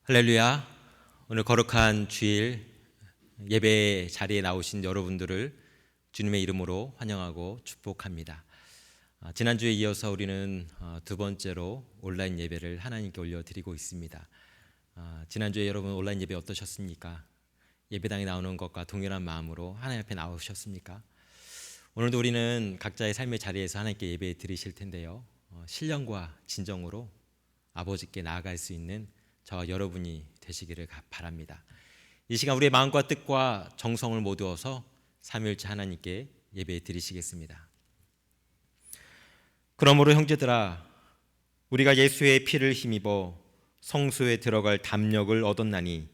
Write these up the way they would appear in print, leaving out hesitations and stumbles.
할렐루야. 오늘 거룩한 주일 예배 자리에 나오신 여러분들을 주님의 이름으로 환영하고 축복합니다. 지난주에 이어서 우리는 두 번째로 온라인 예배를 하나님께 올려드리고 있습니다. 지난주에 여러분 온라인 예배 어떠셨습니까? 예배당에 나오는 것과 동일한 마음으로 하나님 앞에 나오셨습니까? 오늘도 우리는 각자의 삶의 자리에서 하나님께 예배 드리실 텐데요, 신령과 진정으로 아버지께 나아갈 수 있는 저와 여러분이 되시기를 바랍니다. 이 시간 우리의 마음과 뜻과 정성을 모두어서 삼위일체 하나님께 예배 드리시겠습니다. 그러므로 형제들아, 우리가 예수의 피를 힘입어 성소에 들어갈 담력을 얻었나니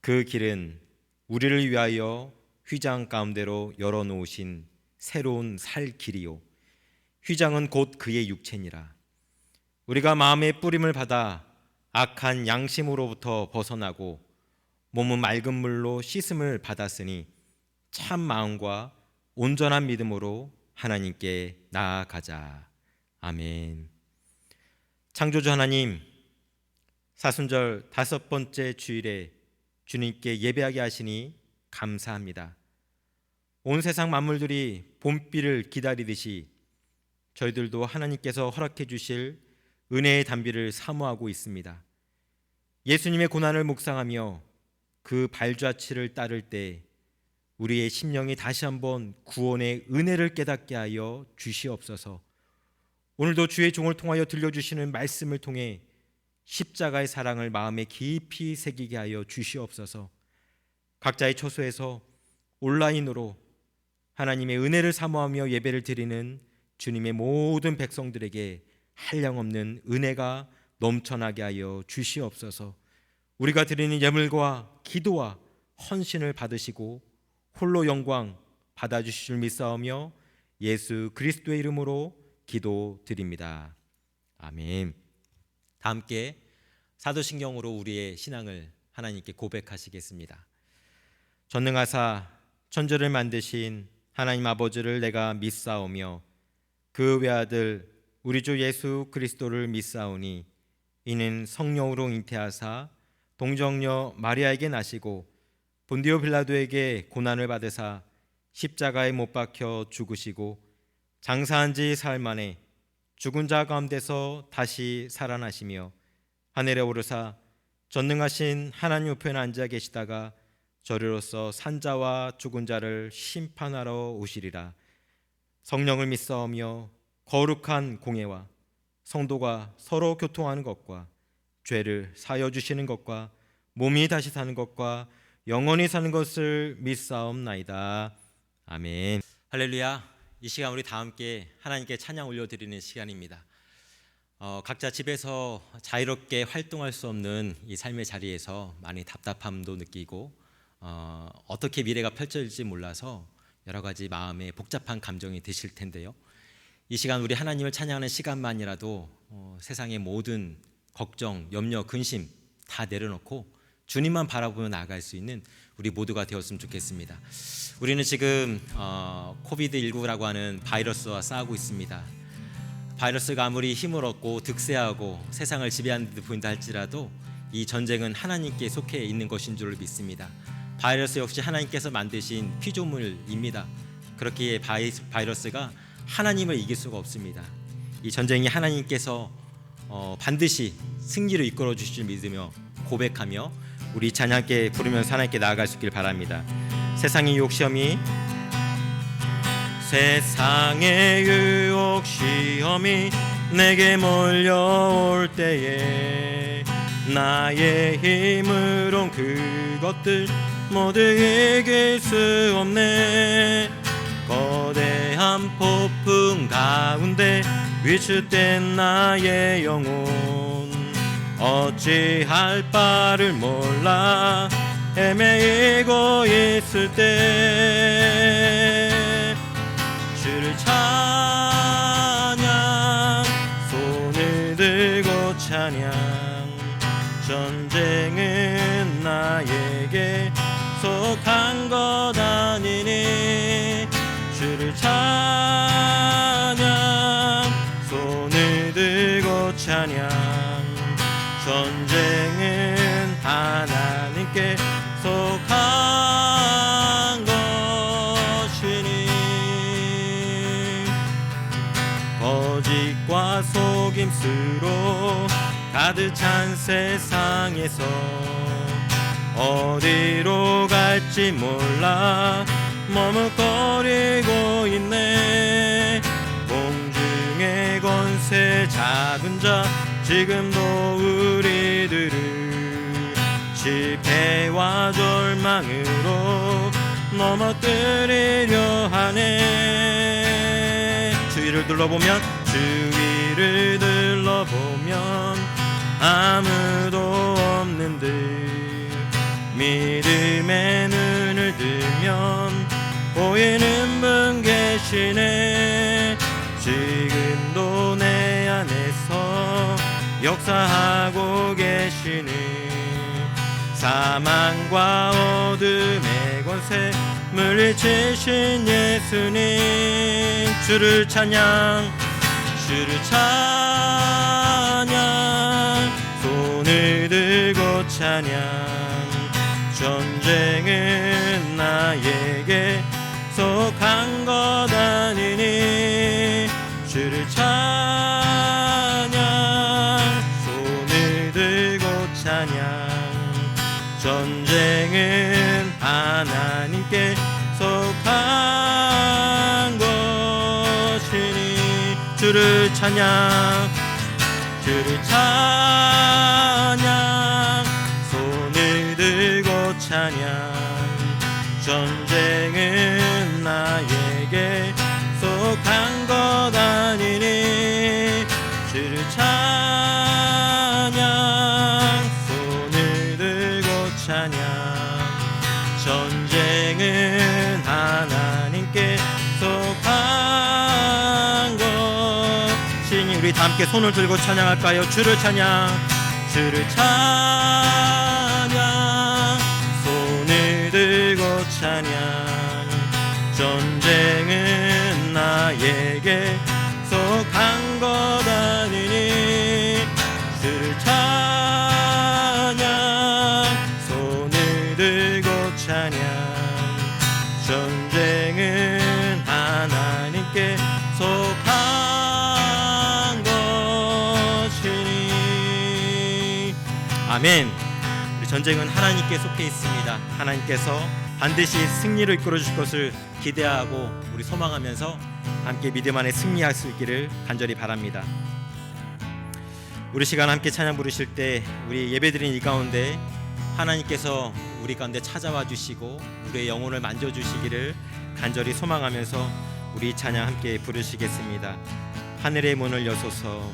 그 길은 우리를 위하여 휘장 가운데로 열어놓으신 새로운 살 길이요, 휘장은 곧 그의 육체니라. 우리가 마음의 뿌림을 받아 악한 양심으로부터 벗어나고 몸은 맑은 물로 씻음을 받았으니 참 마음과 온전한 믿음으로 하나님께 나아가자. 아멘. 창조주 하나님, 사순절 5번째 주일에 주님께 예배하게 하시니 감사합니다. 온 세상 만물들이 봄비를 기다리듯이 저희들도 하나님께서 허락해 주실 은혜의 단비를 사모하고 있습니다. 예수님의 고난을 묵상하며 그 발자취를 따를 때 우리의 심령이 다시 한번 구원의 은혜를 깨닫게 하여 주시옵소서. 오늘도 주의 종을 통하여 들려주시는 말씀을 통해 십자가의 사랑을 마음에 깊이 새기게 하여 주시옵소서. 각자의 처소에서 온라인으로 하나님의 은혜를 사모하며 예배를 드리는 주님의 모든 백성들에게 한량없는 은혜가 넘쳐나게 하여 주시옵소서. 우리가 드리는 예물과 기도와 헌신을 받으시고 홀로 영광 받아주실 줄 믿사오며 예수 그리스도의 이름으로 기도드립니다. 아멘. 다 함께 사도신경으로 우리의 신앙을 하나님께 고백하시겠습니다. 전능하사 천지를 만드신 하나님 아버지를 내가 믿사오며 그 외아들 우리 주 예수 그리스도를 믿사오니 이는 성령으로 잉태하사 동정녀 마리아에게 나시고 본디오 빌라도에게 고난을 받으사 십자가에 못 박혀 죽으시고 장사한 지 사흘 만에 죽은 자 가운데서 다시 살아나시며 하늘에 오르사 전능하신 하나님 우편에 앉아 계시다가 저리로서 산자와 죽은 자를 심판하러 오시리라. 성령을 믿사오며 거룩한 공예와 성도가 서로 교통하는 것과 죄를 사여 주시는 것과 몸이 다시 사는 것과 영원히 사는 것을 믿사옵나이다. 아멘. 할렐루야. 이 시간 우리 다 함께 하나님께 찬양 올려드리는 시간입니다. 각자 집에서 자유롭게 활동할 수 없는 이 삶의 자리에서 많이 답답함도 느끼고 어떻게 미래가 펼쳐질지 몰라서 여러 가지 마음에 복잡한 감정이 드실 텐데요, 이 시간 우리 하나님을 찬양하는 시간만이라도 세상의 모든 걱정, 염려, 근심 다 내려놓고 주님만 바라보며 나아갈 수 있는 우리 모두가 되었으면 좋겠습니다. 우리는 지금 코비드19라고 하는 바이러스와 싸우고 있습니다. 바이러스가 아무리 힘을 얻고 득세하고 세상을 지배하는 듯 보인다 할지라도 이 전쟁은 하나님께 속해 있는 것인 줄 믿습니다. 바이러스 역시 하나님께서 만드신 피조물입니다. 그렇기에 바이러스가 하나님을 이길 수가 없습니다. 이 전쟁이 하나님께서 반드시 승리로 이끌어 주실 줄 믿으며 고백하며 우리 찬양께 부르면서 하나님께 나아갈 수 있길 바랍니다. 세상의 유혹 시험이 내게 몰려올 때에 나의 힘으론 그것들 모두 이길 수 없네. 거대한 폭풍 가운데 위축된 나의 영혼 어찌할 바를 몰라 헤매이고 있을 때 주를 찬양, 손을 들고 찬양. 전쟁은 나에게 속한 것 아니니 주를 찬양, 손을 들고 찬양. 전쟁은 것으로 가득 찬 세상에서 어디로 갈지 몰라 머뭇거리고 있네. 공중의 권세 잡은 자 지금도 우리들을 실패와 절망으로 넘어뜨리려 하네. 주위를 둘러보면 아무도 없는 듯 믿음의 눈을 들면 보이는 분 계시네. 지금도 내 안에서 역사하고 계시네. 사망과 어둠의 권세 물리치신 예수님, 주를 찬양, 주를 찬양, 손을 들고 찬양. 전쟁은 나에게 속한 것 아니니 주를 찬양, 손을 들고 찬양. 전쟁은 하나님께 속한 것이니 주를 찬양, 주를 찬양, 손을 들고 찬양. 전쟁은 나에게 속한 것 아니니 주를 찬양, 손을 들고 찬양. 전쟁은 하나님께 속한 것이니 우리 다 함께 손을 들고 찬양할까요? 주를 찬양, 주를 찬양, 손을 들고 찬양. 전쟁은 나에게 속한 것 아니니 주를 찬양, 손을 들고 찬양. 전쟁은 하나님께 속한 것이니. 아멘. 우리 전쟁은 하나님께 속해 있습니다. 하나님께서 반드시 승리를 이끌어 주실 것을 기대하고 우리 소망하면서 함께 믿음 안에 승리할 수 있기를 간절히 바랍니다. 우리 시간 함께 찬양 부르실 때 우리 예배드린 이 가운데 하나님께서 우리 가운데 찾아와 주시고 우리의 영혼을 만져주시기를 간절히 소망하면서 우리 찬양 함께 부르시겠습니다. 하늘의 문을 여소서,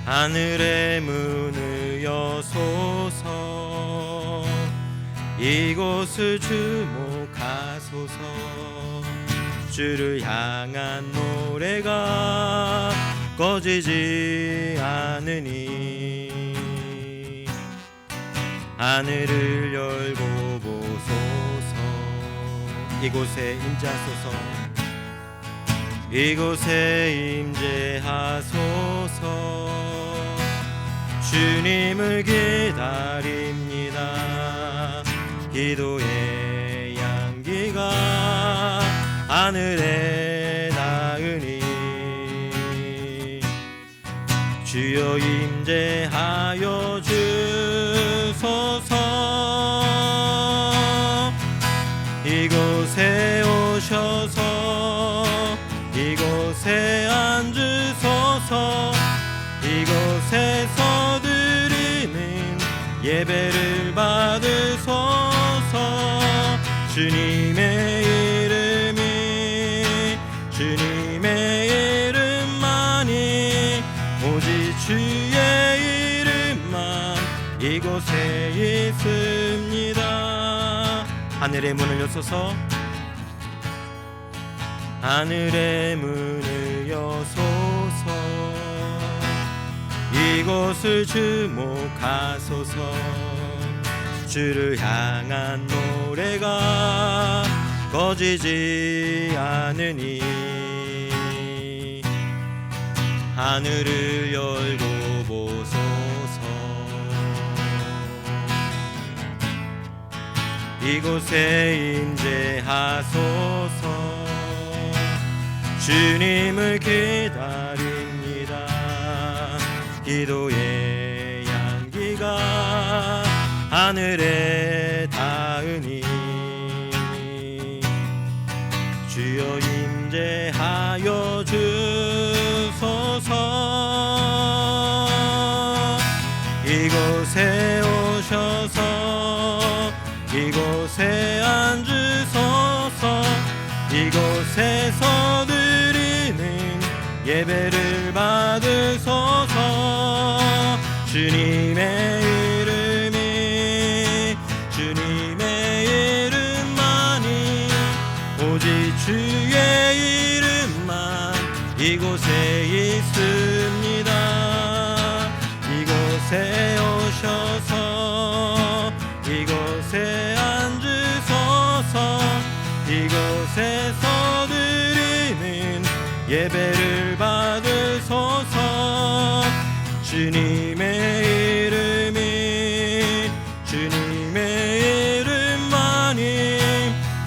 하늘의 문을 여소서, 이곳을 주목하소서. 주를 향한 노래가 꺼지지 않으니 하늘을 열고 보소서. 이곳에 임재하소서, 이곳에 임재하소서. 주님을 기다립니다. 기도의 향기가 하늘에 닿으니 주여 임재하여 주소서. 이곳에 오셔서 이곳에 앉으소서. 이곳에서 드리는 예배를 받으소서. 주님의 이름이, 주님의 이름만이, 오직 주의 이름만 이곳에 있습니다. 하늘의 문을 여소서, 하늘의 문을 여소서. 이곳을 주목하소서. 주를 향한 노래가 꺼지지 않으니 하늘을 열고 보소서. 이곳에 임재하소서. 주님을 기다리 기도의 향기가 하늘에 닿으니 주여 임재하여 주소서. 이곳에 오셔서 이곳에 앉으소서. 이곳에서 드리는 예배를 받으소서. 주님의 이름만이 오직 주의 이름만 이곳에 있습니다. 이곳에 오셔서 이곳에 앉으소서. 이곳에서 드리는 예배를 받으소서. 주님의 이름만이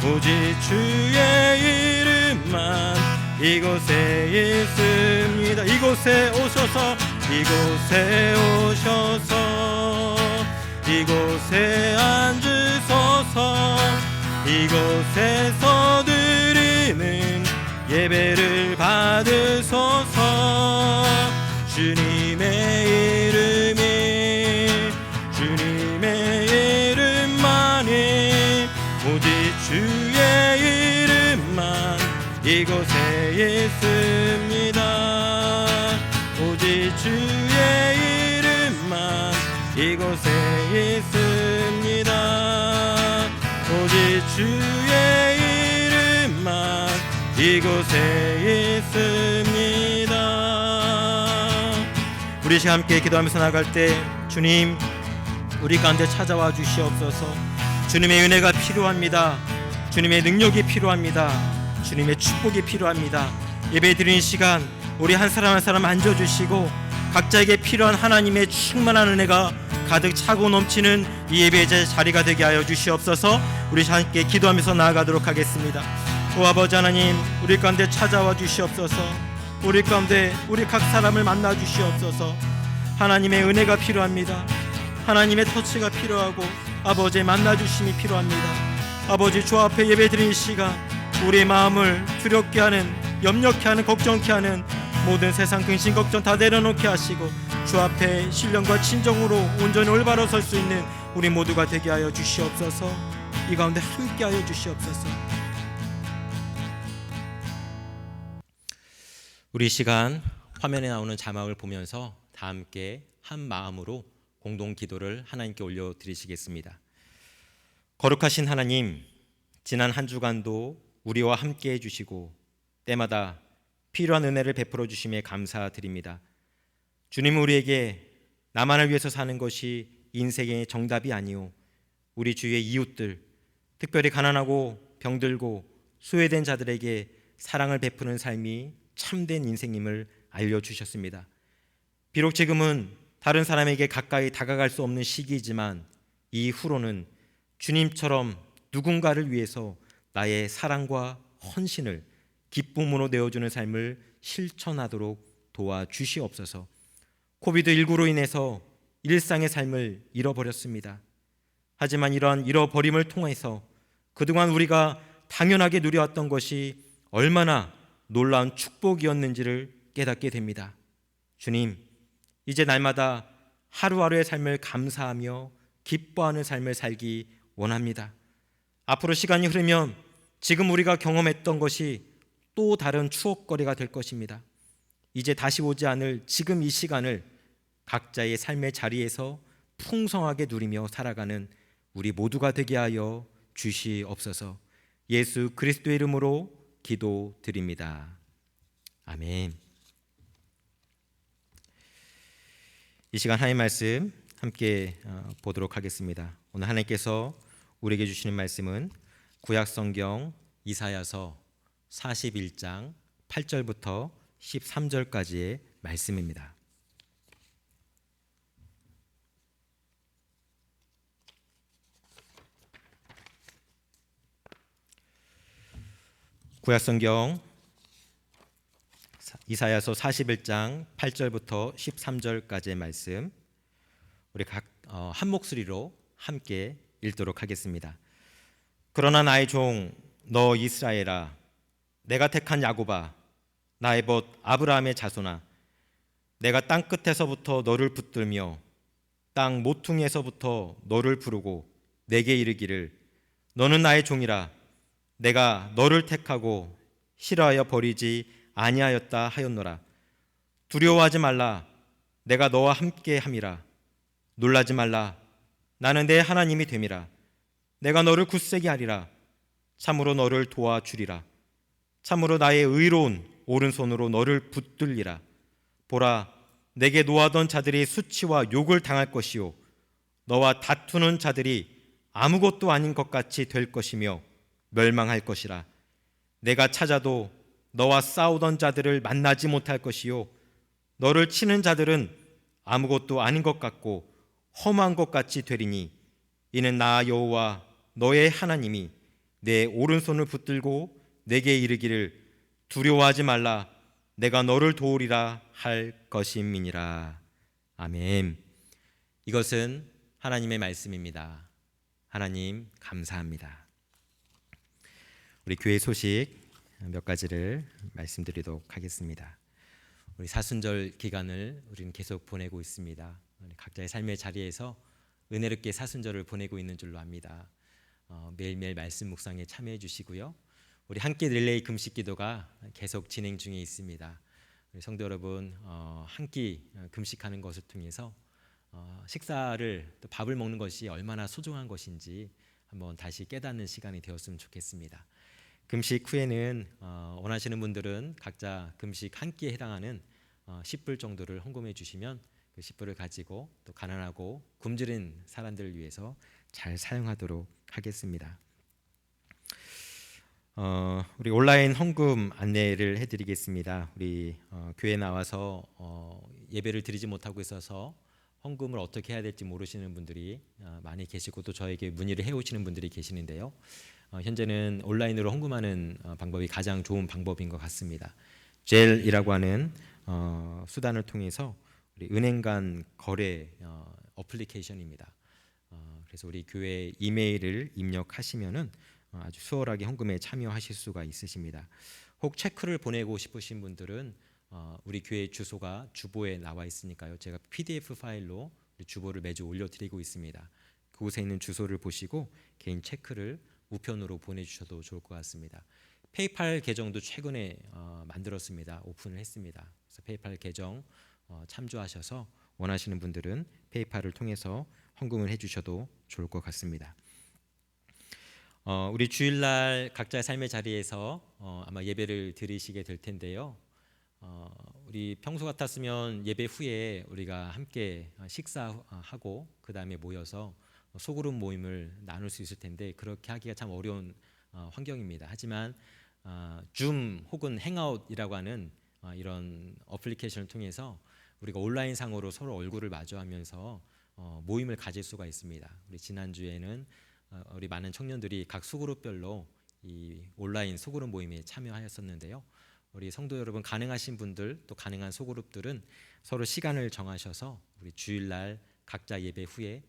오직 주의 이름만 이곳에 있습니다. 이곳에 오셔서 이곳에 앉으소서. 이곳에서 드리는 예배를 받으소서. 주님의 이름만이 오직 주의 이름만 이곳에 있습니다. 오직 주의 이름만 이곳에 있습니다. 오직 주의 이름만 이곳에 있습니다. 우리 시간 함께 기도하면서 나갈 때 주님 우리 가운데 찾아와 주시옵소서. 주님의 은혜가 필요합니다. 주님의 능력이 필요합니다. 주님의 축복이 필요합니다. 예배 드리는 시간 우리 한 사람 한 사람 앉아주시고 각자에게 필요한 하나님의 충만한 은혜가 가득 차고 넘치는 이 예배의 자리가 되게 하여 주시옵소서. 우리 함께 기도하면서 나아가도록 하겠습니다. 오 아버지 하나님, 우리 가운데 찾아와 주시옵소서. 우리 가운데 우리 각 사람을 만나 주시옵소서. 하나님의 은혜가 필요합니다. 하나님의 터치가 필요하고 아버지의 만나 주심이 필요합니다. 아버지 주 앞에 예배 드리는 시간 우리의 마음을 두렵게 하는, 염려케 하는, 걱정케 하는 모든 세상 근심 걱정 다 내려놓게 하시고 주 앞에 신령과 진정으로 온전히 올바로 설 수 있는 우리 모두가 되게 하여 주시옵소서. 이 가운데 함께 하여 주시옵소서. 우리 시간 화면에 나오는 자막을 보면서 다 함께 한 마음으로 공동 기도를 하나님께 올려드리시겠습니다. 거룩하신 하나님, 지난 한 주간도 우리와 함께 해주시고 때마다 필요한 은혜를 베풀어 주심에 감사드립니다. 주님은 우리에게 나만을 위해서 사는 것이 인생의 정답이 아니오, 우리 주위의 이웃들, 특별히 가난하고 병들고 소외된 자들에게 사랑을 베푸는 삶이 참된 인생임을 알려주셨습니다. 비록 지금은 다른 사람에게 가까이 다가갈 수 없는 시기이지만 이후로는 주님처럼 누군가를 위해서 나의 사랑과 헌신을 기쁨으로 내어주는 삶을 실천하도록 도와주시옵소서. 코비드19로 인해서 일상의 삶을 잃어버렸습니다. 하지만 이러한 잃어버림을 통해서 그동안 우리가 당연하게 누려왔던 것이 얼마나 놀라운 축복이었는지를 깨닫게 됩니다. 주님, 이제 날마다 하루하루의 삶을 감사하며 기뻐하는 삶을 살기 원합니다. 앞으로 시간이 흐르면 지금 우리가 경험했던 것이 또 다른 추억거리가 될 것입니다. 이제 다시 오지 않을 지금 이 시간을 각자의 삶의 자리에서 풍성하게 누리며 살아가는 우리 모두가 되게 하여 주시옵소서. 예수 그리스도의 이름으로 기도드립니다. 아멘. 이 시간 하나님의 말씀 함께 보도록 하겠습니다. 오늘 하나님께서 우리에게 주시는 말씀은 구약성경 이사야서 41장 8절부터 13절까지의 말씀입니다. 구약성경 이사야서 41장 8절부터 13절까지의 말씀 우리 한 목소리로 함께 읽도록 하겠습니다. 그러나 나의 종 너 이스라엘아, 내가 택한 야곱아, 나의 벗 아브라함의 자손아, 내가 땅 끝에서부터 너를 붙들며 땅 모퉁이에서부터 너를 부르고 내게 이르기를 너는 나의 종이라. 내가 너를 택하고 싫어하여 버리지 아니하였다 하였노라. 두려워하지 말라. 내가 너와 함께 함이라. 놀라지 말라. 나는 내 하나님이 됨이라. 내가 너를 굳세게 하리라. 참으로 너를 도와주리라. 참으로 나의 의로운 오른손으로 너를 붙들리라. 보라, 내게 노하던 자들이 수치와 욕을 당할 것이요 너와 다투는 자들이 아무것도 아닌 것 같이 될 것이며 멸망할 것이라. 내가 찾아도 너와 싸우던 자들을 만나지 못할 것이요 너를 치는 자들은 아무것도 아닌 것 같고 험한 것 같이 되리니 이는 나 여호와 너의 하나님이 내 오른손을 붙들고 내게 이르기를 두려워하지 말라. 내가 너를 도우리라 할 것임이니라. 아멘. 이것은 하나님의 말씀입니다. 하나님 감사합니다. 우리 교회 소식 몇 가지를 말씀드리도록 하겠습니다. 우리 사순절 기간을 우리는 계속 보내고 있습니다. 각자의 삶의 자리에서 은혜롭게 사순절을 보내고 있는 줄로 압니다. 매일매일 말씀 묵상에 참여해 주시고요. 우리 함께 릴레이 금식 기도가 계속 진행 중에 있습니다. 우리 성도 여러분, 한 끼 금식하는 것을 통해서 식사를 또 밥을 먹는 것이 얼마나 소중한 것인지 한번 다시 깨닫는 시간이 되었으면 좋겠습니다. 금식 후에는 원하시는 분들은 각자 금식 한 끼에 해당하는 10불 정도를 헌금해 주시면 그 10불을 가지고 또 가난하고 굶주린 사람들을 위해서 잘 사용하도록 하겠습니다. 우리 온라인 헌금 안내를 해드리겠습니다. 우리 교회 나와서 예배를 드리지 못하고 있어서 헌금을 어떻게 해야 될지 모르시는 분들이 많이 계시고 또 저에게 문의를 해오시는 분들이 계시는데요. 현재는 온라인으로 헌금하는 방법이 가장 좋은 방법인 것 같습니다. 젤이라고 하는 수단을 통해서 우리 은행 간 거래 어플리케이션입니다. 그래서 우리 교회 이메일을 입력하시면은 아주 수월하게 헌금에 참여하실 수가 있으십니다. 혹 체크를 보내고 싶으신 분들은 우리 교회 주소가 주보에 나와 있으니까요. 제가 PDF 파일로 주보를 매주 올려드리고 있습니다. 그곳에 있는 주소를 보시고 개인 체크를 우편으로 보내주셔도 좋을 것 같습니다. 페이팔 계정도 최근에 만들었습니다. 오픈을 했습니다. 그래서 페이팔 계정 참조하셔서 원하시는 분들은 페이팔을 통해서 헌금을 해주셔도 좋을 것 같습니다. 우리 주일날 각자의 삶의 자리에서 아마 예배를 드리시게 될 텐데요. 우리 평소 같았으면 예배 후에 우리가 함께 식사하고 그 다음에 모여서 소그룹 모임을 나눌 수 있을 텐데 그렇게 하기가 참 어려운 환경입니다. 하지만 줌 혹은 행아웃이라고 하는 이런 어플리케이션을 통해서 우리가 온라인 상으로 서로 얼굴을 마주하면서 모임을 가질 수가 있습니다. 우리 지난주에는 우리 많은 청년들이 각 소그룹별로 이 온라인 소그룹 모임에 참여하였었는데요. 우리 성도 여러분 가능하신 분들 또 가능한 소그룹들은 서로 시간을 정하셔서 우리 주일날 각자 예배 후에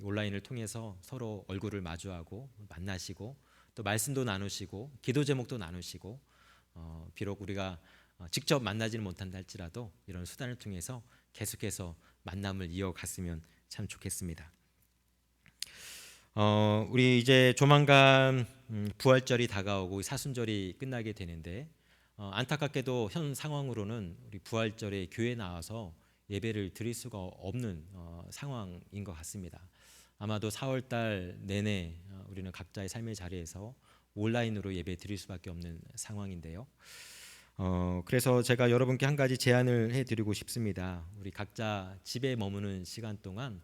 온라인을 통해서 서로 얼굴을 마주하고 만나시고 또 말씀도 나누시고 기도 제목도 나누시고 비록 우리가 직접 만나지는 못한다 할지라도 이런 수단을 통해서 계속해서 만남을 이어갔으면 참 좋겠습니다. 우리 이제 조만간 부활절이 다가오고 사순절이 끝나게 되는데 안타깝게도 현 상황으로는 우리 부활절에 교회에 나와서 예배를 드릴 수가 없는 상황인 것 같습니다. 아마도 4월달 내내 우리는 각자의 삶의 자리에서 온라인으로 예배 드릴 수밖에 없는 상황인데요. 그래서 제가 여러분께 한 가지 제안을 해드리고 싶습니다. 우리 각자 집에 머무는 시간 동안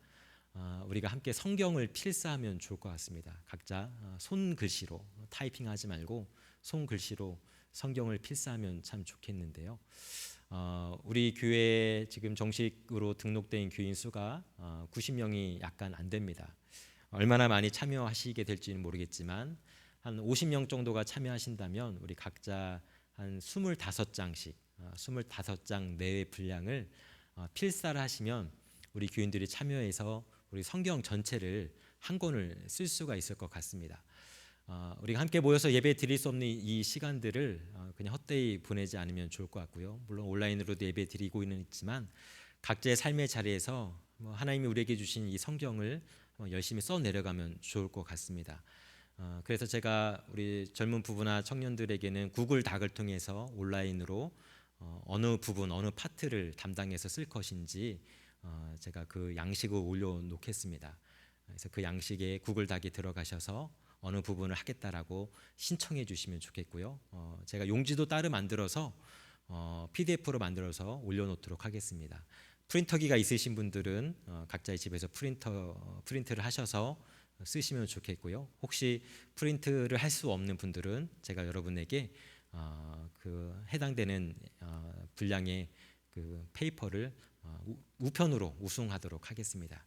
우리가 함께 성경을 필사하면 좋을 것 같습니다. 각자 손글씨로 타이핑하지 말고 손글씨로 성경을 필사하면 참 좋겠는데요. 우리 교회에 지금 정식으로 등록된 교인 수가 90명이 약간 안 됩니다. 얼마나 많이 참여하시게 될지는 모르겠지만 한 50명 정도가 참여하신다면 우리 각자 한 25장씩 25장 내외 분량을 필사를 하시면 우리 교인들이 참여해서 우리 성경 전체를 한 권을 쓸 수가 있을 것 같습니다. 우리가 함께 모여서 예배 드릴 수 없는 이 시간들을 그냥 헛되이 보내지 않으면 좋을 것 같고요. 물론 온라인으로도 예배 드리고 있지만 각자의 삶의 자리에서 하나님이 우리에게 주신 이 성경을 열심히 써 내려가면 좋을 것 같습니다. 그래서 제가 우리 젊은 부부나 청년들에게는 구글 닥을 통해서 온라인으로 어느 부분 어느 파트를 담당해서 쓸 것인지 제가 그 양식을 올려놓겠습니다. 그래서 그 양식에 구글 닥에 들어가셔서 어느 부분을 하겠다라고 신청해 주시면 좋겠고요. 제가 용지도 따로 만들어서 PDF로 만들어서 올려놓도록 하겠습니다. 프린터기가 있으신 분들은 각자의 집에서 프린트를 하셔서 쓰시면 좋겠고요. 혹시 프린트를 할 수 없는 분들은 제가 여러분에게 그 해당되는 분량의 그 페이퍼를 우편으로 우송하도록 하겠습니다.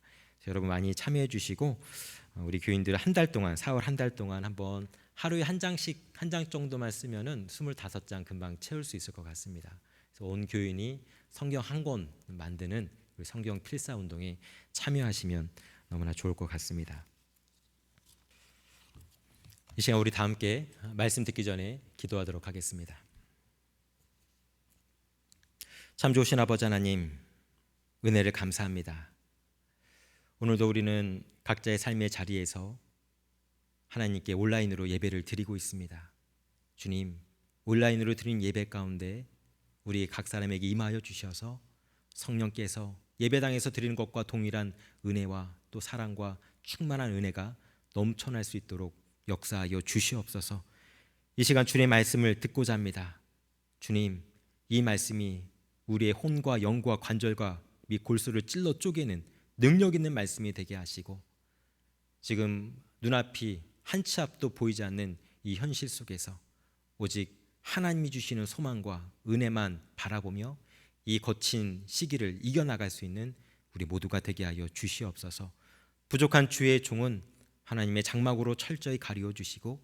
여러분 많이 참여해 주시고 우리 교인들 한 달 동안 4월 한 달 동안 한번 하루에 한 장씩 한 장 정도만 쓰면은 25장 금방 채울 수 있을 것 같습니다. 그래서 온 교인이 성경 한 권 만드는 성경 필사 운동에 참여하시면 너무나 좋을 것 같습니다. 이 시간 우리 다 함께 말씀 듣기 전에 기도하도록 하겠습니다. 참 좋으신 아버지 하나님, 은혜를 감사합니다. 오늘도 우리는 각자의 삶의 자리에서 하나님께 온라인으로 예배를 드리고 있습니다. 주님, 온라인으로 드린 예배 가운데 우리 각 사람에게 임하여 주셔서 성령께서 예배당에서 드리는 것과 동일한 은혜와 또 사랑과 충만한 은혜가 넘쳐날 수 있도록 역사하여 주시옵소서. 이 시간 주님의 말씀을 듣고자 합니다. 주님, 이 말씀이 우리의 혼과 영과 관절과 및 골수를 찔러 쪼개는 능력 있는 말씀이 되게 하시고, 지금 눈앞이 한 치 앞도 보이지 않는 이 현실 속에서 오직 하나님이 주시는 소망과 은혜만 바라보며 이 거친 시기를 이겨나갈 수 있는 우리 모두가 되게 하여 주시옵소서. 부족한 주의 종은 하나님의 장막으로 철저히 가리워 주시고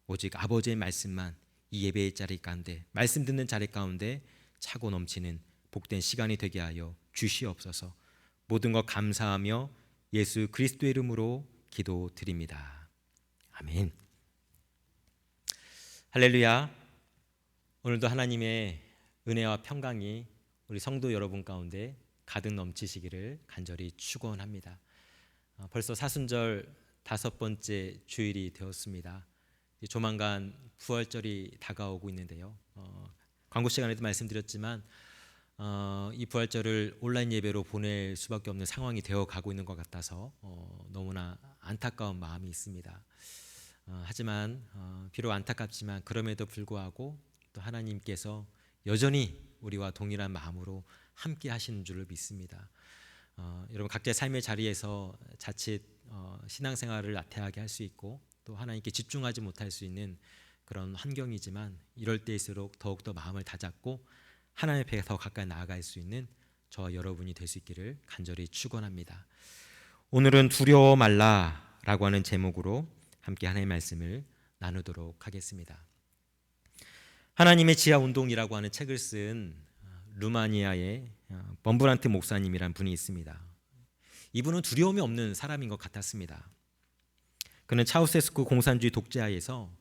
오직 아버지의 말씀만 이 예배의 자리 가운데, 말씀 듣는 자리 가운데 차고 넘치는 복된 시간이 되게 하여 주시옵소서. 모든 것 감사하며 예수 그리스도의 이름으로 기도드립니다. 아멘. 할렐루야. 오늘도 하나님의 은혜와 평강이 우리 성도 여러분 가운데 가득 넘치시기를 간절히 축원합니다. 벌써 사순절 5번째 주일이 되었습니다. 조만간 부활절이 다가오고 있는데요. 광고 시간에도 말씀드렸지만 이 부활절을 온라인 예배로 보낼 수밖에 없는 상황이 되어 가고 있는 것 같아서 너무나 안타까운 마음이 있습니다. 하지만 비록 안타깝지만 그럼에도 불구하고 또 하나님께서 여전히 우리와 동일한 마음으로 함께 하시는 줄을 믿습니다. 여러분 각자의 삶의 자리에서 자칫 신앙생활을 나태하게 할 수 있고 또 하나님께 집중하지 못할 수 있는 그런 환경이지만, 이럴 때일수록 더욱더 마음을 다잡고 하나님 앞에 더 가까이 나아갈 수 있는 저와 여러분이 될 수 있기를 간절히 축원합니다. 오늘은 두려워 말라라고 하는 제목으로 함께 하나님의 말씀을 나누도록 하겠습니다. 하나님의 지하 운동이라고 하는 책을 쓴 루마니아의 범브란트 목사님이란 분이 있습니다. 이분은 두려움이 없는 사람인 것 같았습니다. 그는 차우세스쿠 공산주의 독재하에서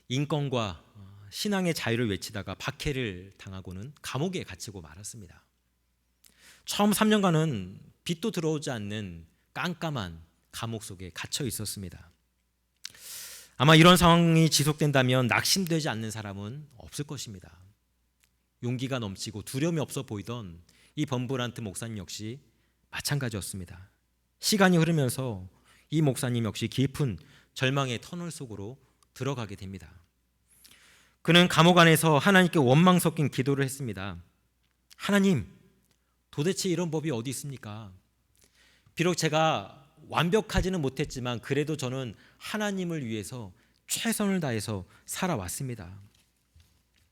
인권과 신앙의 자유를 외치다가 박해를 당하고는 감옥에 갇히고 말았습니다. 처음 3년간은 빛도 들어오지 않는 깜깜한 감옥 속에 갇혀 있었습니다. 아마 이런 상황이 지속된다면 낙심되지 않는 사람은 없을 것입니다. 용기가 넘치고 두려움이 없어 보이던 이 범브란트 목사님 역시 마찬가지였습니다. 시간이 흐르면서 이 목사님 역시 깊은 절망의 터널 속으로 들어가게 됩니다. 그는 감옥 안에서 하나님께 원망 섞인 기도를 했습니다. 하나님, 도대체 이런 법이 어디 있습니까? 비록 제가 완벽하지는 못했지만 그래도 저는 하나님을 위해서 최선을 다해서 살아왔습니다.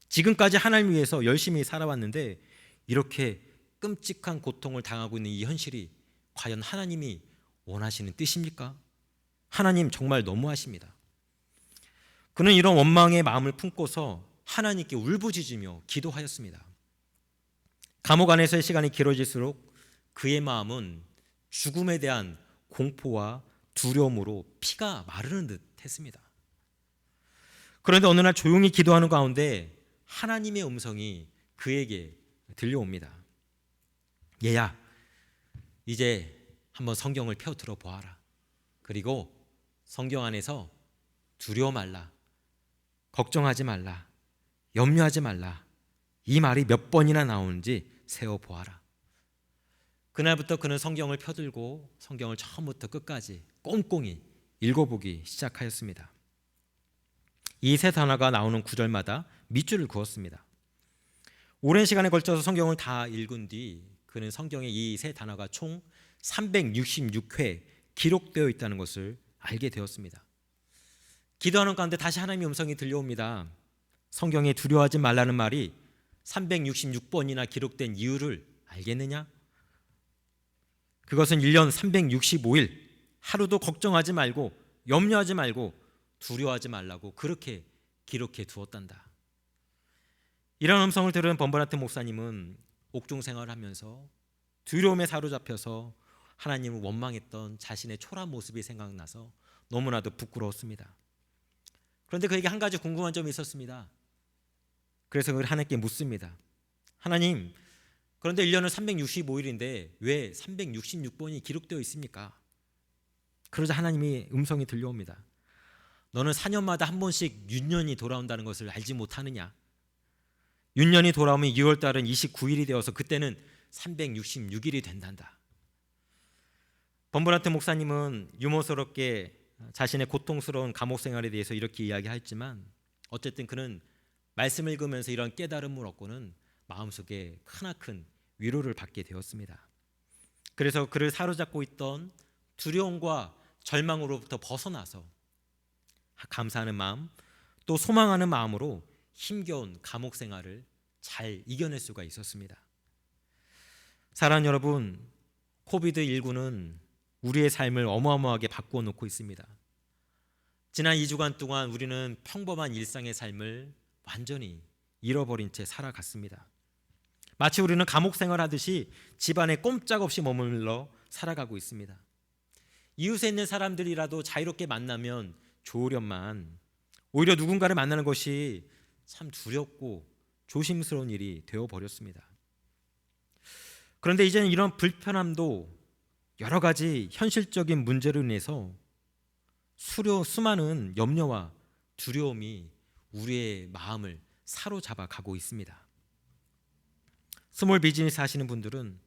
지금까지 하나님을 위해서 열심히 살아왔는데 이렇게 끔찍한 고통을 당하고 있는 이 현실이 과연 하나님이 원하시는 뜻입니까? 하나님 정말 너무하십니다. 그는 이런 원망의 마음을 품고서 하나님께 울부짖으며 기도하였습니다. 감옥 안에서의 시간이 길어질수록 그의 마음은 죽음에 대한 공포와 두려움으로 피가 마르는 듯 했습니다. 그런데 어느 날 조용히 기도하는 가운데 하나님의 음성이 그에게 들려옵니다. 얘야, 이제 한번 성경을 펴 들어보아라. 그리고 성경 안에서 두려워 말라, 걱정하지 말라, 염려하지 말라, 이 말이 몇 번이나 나오는지 세어보아라. 그날부터 그는 성경을 펴들고 성경을 처음부터 끝까지 꼼꼼히 읽어보기 시작하였습니다. 이 세 단어가 나오는 구절마다 밑줄을 그었습니다. 오랜 시간에 걸쳐서 성경을 다 읽은 뒤 그는 성경에 이 세 단어가 총 366회 기록되어 있다는 것을 알게 되었습니다. 기도하는 가운데 다시 하나님의 음성이 들려옵니다. 성경에 두려워하지 말라는 말이 366번이나 기록된 이유를 알겠느냐? 그것은 1년 365일 하루도 걱정하지 말고 염려하지 말고 두려워하지 말라고 그렇게 기록해 두었단다. 이런 음성을 들은 범버라트 목사님은 옥중 생활을 하면서 두려움에 사로잡혀서 하나님을 원망했던 자신의 초라한 모습이 생각나서 너무나도 부끄러웠습니다. 그런데 그에게 한 가지 궁금한 점이 있었습니다. 그래서 그를 하나님께 묻습니다. 하나님, 그런데 1년은 365일인데 왜 366번이 기록되어 있습니까? 그러자 하나님의 음성이 들려옵니다. 너는 4년마다 한 번씩 윤년이 돌아온다는 것을 알지 못하느냐? 윤년이 돌아오면 6월달은 29일이 되어서 그때는 366일이 된단다. 범브라트 목사님은 유머스럽게 자신의 고통스러운 감옥 생활에 대해서 이렇게 이야기했지만 어쨌든 그는 말씀을 읽으면서 이런 깨달음을 얻고는 마음속에 크나큰 위로를 받게 되었습니다. 그래서 그를 사로잡고 있던 두려움과 절망으로부터 벗어나서 감사하는 마음, 또 소망하는 마음으로 힘겨운 감옥 생활을 잘 이겨낼 수가 있었습니다. 사랑하는 여러분, 코비드19는 우리의 삶을 어마어마하게 바꾸어 놓고 있습니다. 지난 2주간 동안 우리는 평범한 일상의 삶을 완전히 잃어버린 채 살아갔습니다. 마치 우리는 감옥 생활하듯이 집안에 꼼짝없이 머물러 살아가고 있습니다. 이웃에 있는 사람들이라도 자유롭게 만나면 좋으련만 오히려 누군가를 만나는 것이 참 두렵고 조심스러운 일이 되어버렸습니다. 그런데 이제는 이런 불편함도 여러 가지 현실적인 문제로 인해서 수많은 염려와 두려움이 우리의 마음을 사로잡아 가고 있습니다. 스몰 비즈니스 하시는 분들은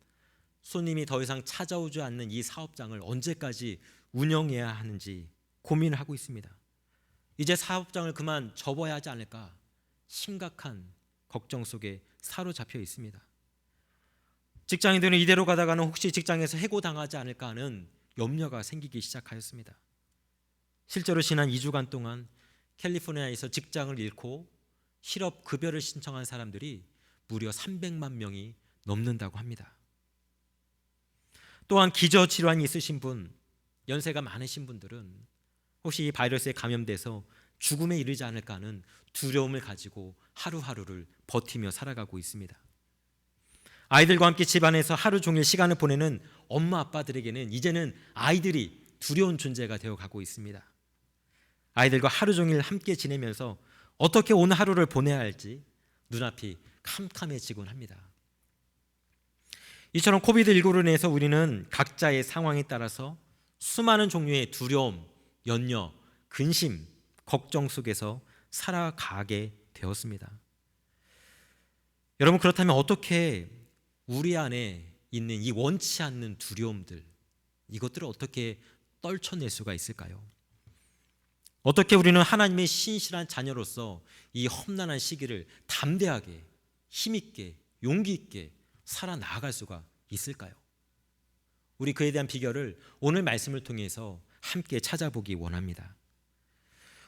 손님이 더 이상 찾아오지 않는 이 사업장을 언제까지 운영해야 하는지 고민을 하고 있습니다. 이제 사업장을 그만 접어야 하지 않을까 심각한 걱정 속에 사로잡혀 있습니다. 직장인들은 이대로 가다가는 혹시 직장에서 해고당하지 않을까 하는 염려가 생기기 시작하였습니다. 실제로 지난 2주간 동안 캘리포니아에서 직장을 잃고 실업급여를 신청한 사람들이 무려 300만 명이 넘는다고 합니다. 또한 기저질환이 있으신 분, 연세가 많으신 분들은 혹시 이 바이러스에 감염돼서 죽음에 이르지 않을까 하는 두려움을 가지고 하루하루를 버티며 살아가고 있습니다. 아이들과 함께 집안에서 하루 종일 시간을 보내는 엄마 아빠들에게는 이제는 아이들이 두려운 존재가 되어가고 있습니다. 아이들과 하루 종일 함께 지내면서 어떻게 오늘 하루를 보내야 할지 눈앞이 캄캄해지곤 합니다. 이처럼 코비드19로 인해서 우리는 각자의 상황에 따라서 수많은 종류의 두려움, 염려, 근심, 걱정 속에서 살아가게 되었습니다. 여러분, 그렇다면 어떻게 우리 안에 있는 이 원치 않는 두려움들, 이것들을 어떻게 떨쳐낼 수가 있을까요? 어떻게 우리는 하나님의 신실한 자녀로서 이 험난한 시기를 담대하게, 힘있게, 용기 있게 살아나갈 수가 있을까요? 우리 그에 대한 비결을 오늘 말씀을 통해서 함께 찾아보기 원합니다.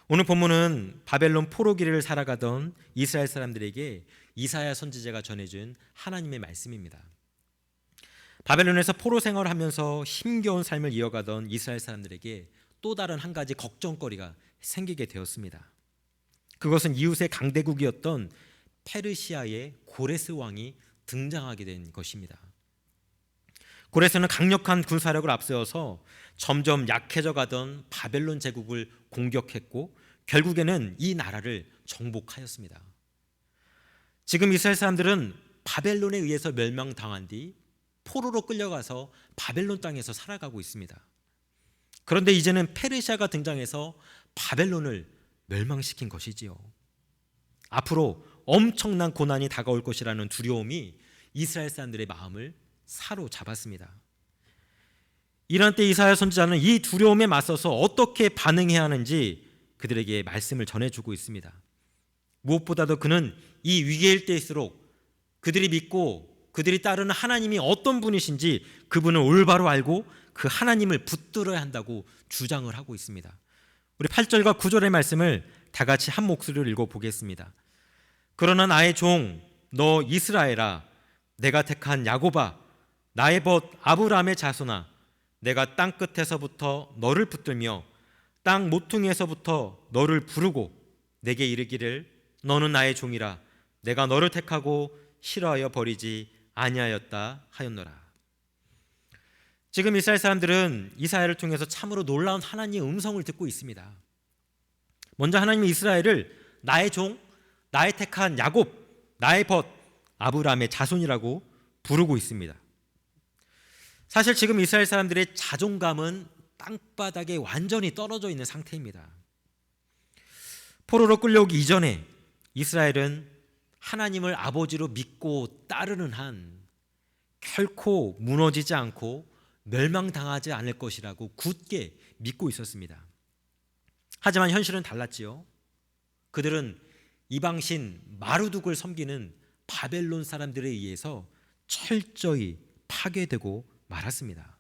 오늘 본문은 바벨론 포로기를 살아가던 이스라엘 사람들에게 이사야 선지자가 전해준 하나님의 말씀입니다. 바벨론에서 포로 생활을 하면서 힘겨운 삶을 이어가던 이스라엘 사람들에게 또 다른 한 가지 걱정거리가 생기게 되었습니다. 그것은 이웃의 강대국이었던 페르시아의 고레스 왕이 등장하게 된 것입니다. 고레스는 강력한 군사력을 앞세워서 점점 약해져 가던 바벨론 제국을 공격했고 결국에는 이 나라를 정복하였습니다. 지금 이스라엘 사람들은 바벨론에 의해서 멸망당한 뒤 포로로 끌려가서 바벨론 땅에서 살아가고 있습니다. 그런데 이제는 페르시아가 등장해서 바벨론을 멸망시킨 것이지요. 앞으로 엄청난 고난이 다가올 것이라는 두려움이 이스라엘 사람들의 마음을 사로잡았습니다. 이런 때 이사야 선지자는 이 두려움에 맞서서 어떻게 반응해야 하는지 그들에게 말씀을 전해주고 있습니다. 무엇보다도 그는 이 위기일 때일수록 그들이 믿고 그들이 따르는 하나님이 어떤 분이신지 그분을 올바로 알고 그 하나님을 붙들어야 한다고 주장을 하고 있습니다. 우리 8절과 9절의 말씀을 다 같이 한 목소리로 읽어보겠습니다. 그러나 나의 종 너 이스라엘아, 내가 택한 야곱아, 나의 벗 아브라함의 자손아, 내가 땅 끝에서부터 너를 붙들며 땅 모퉁이에서부터 너를 부르고 내게 이르기를 너는 나의 종이라, 내가 너를 택하고 싫어하여 버리지 아니하였다 하였노라. 지금 이스라엘 사람들은 이사야를 통해서 참으로 놀라운 하나님의 음성을 듣고 있습니다. 먼저 하나님이 이스라엘을 나의 종, 나의 택한 야곱, 나의 벗 아브라함의 자손이라고 부르고 있습니다. 사실 지금 이스라엘 사람들의 자존감은 땅바닥에 완전히 떨어져 있는 상태입니다. 포로로 끌려오기 이전에 이스라엘은 하나님을 아버지로 믿고 따르는 한 결코 무너지지 않고 멸망당하지 않을 것이라고 굳게 믿고 있었습니다. 하지만 현실은 달랐지요. 그들은 이방신 마르둑을 섬기는 바벨론 사람들에 의해서 철저히 파괴되고 말았습니다.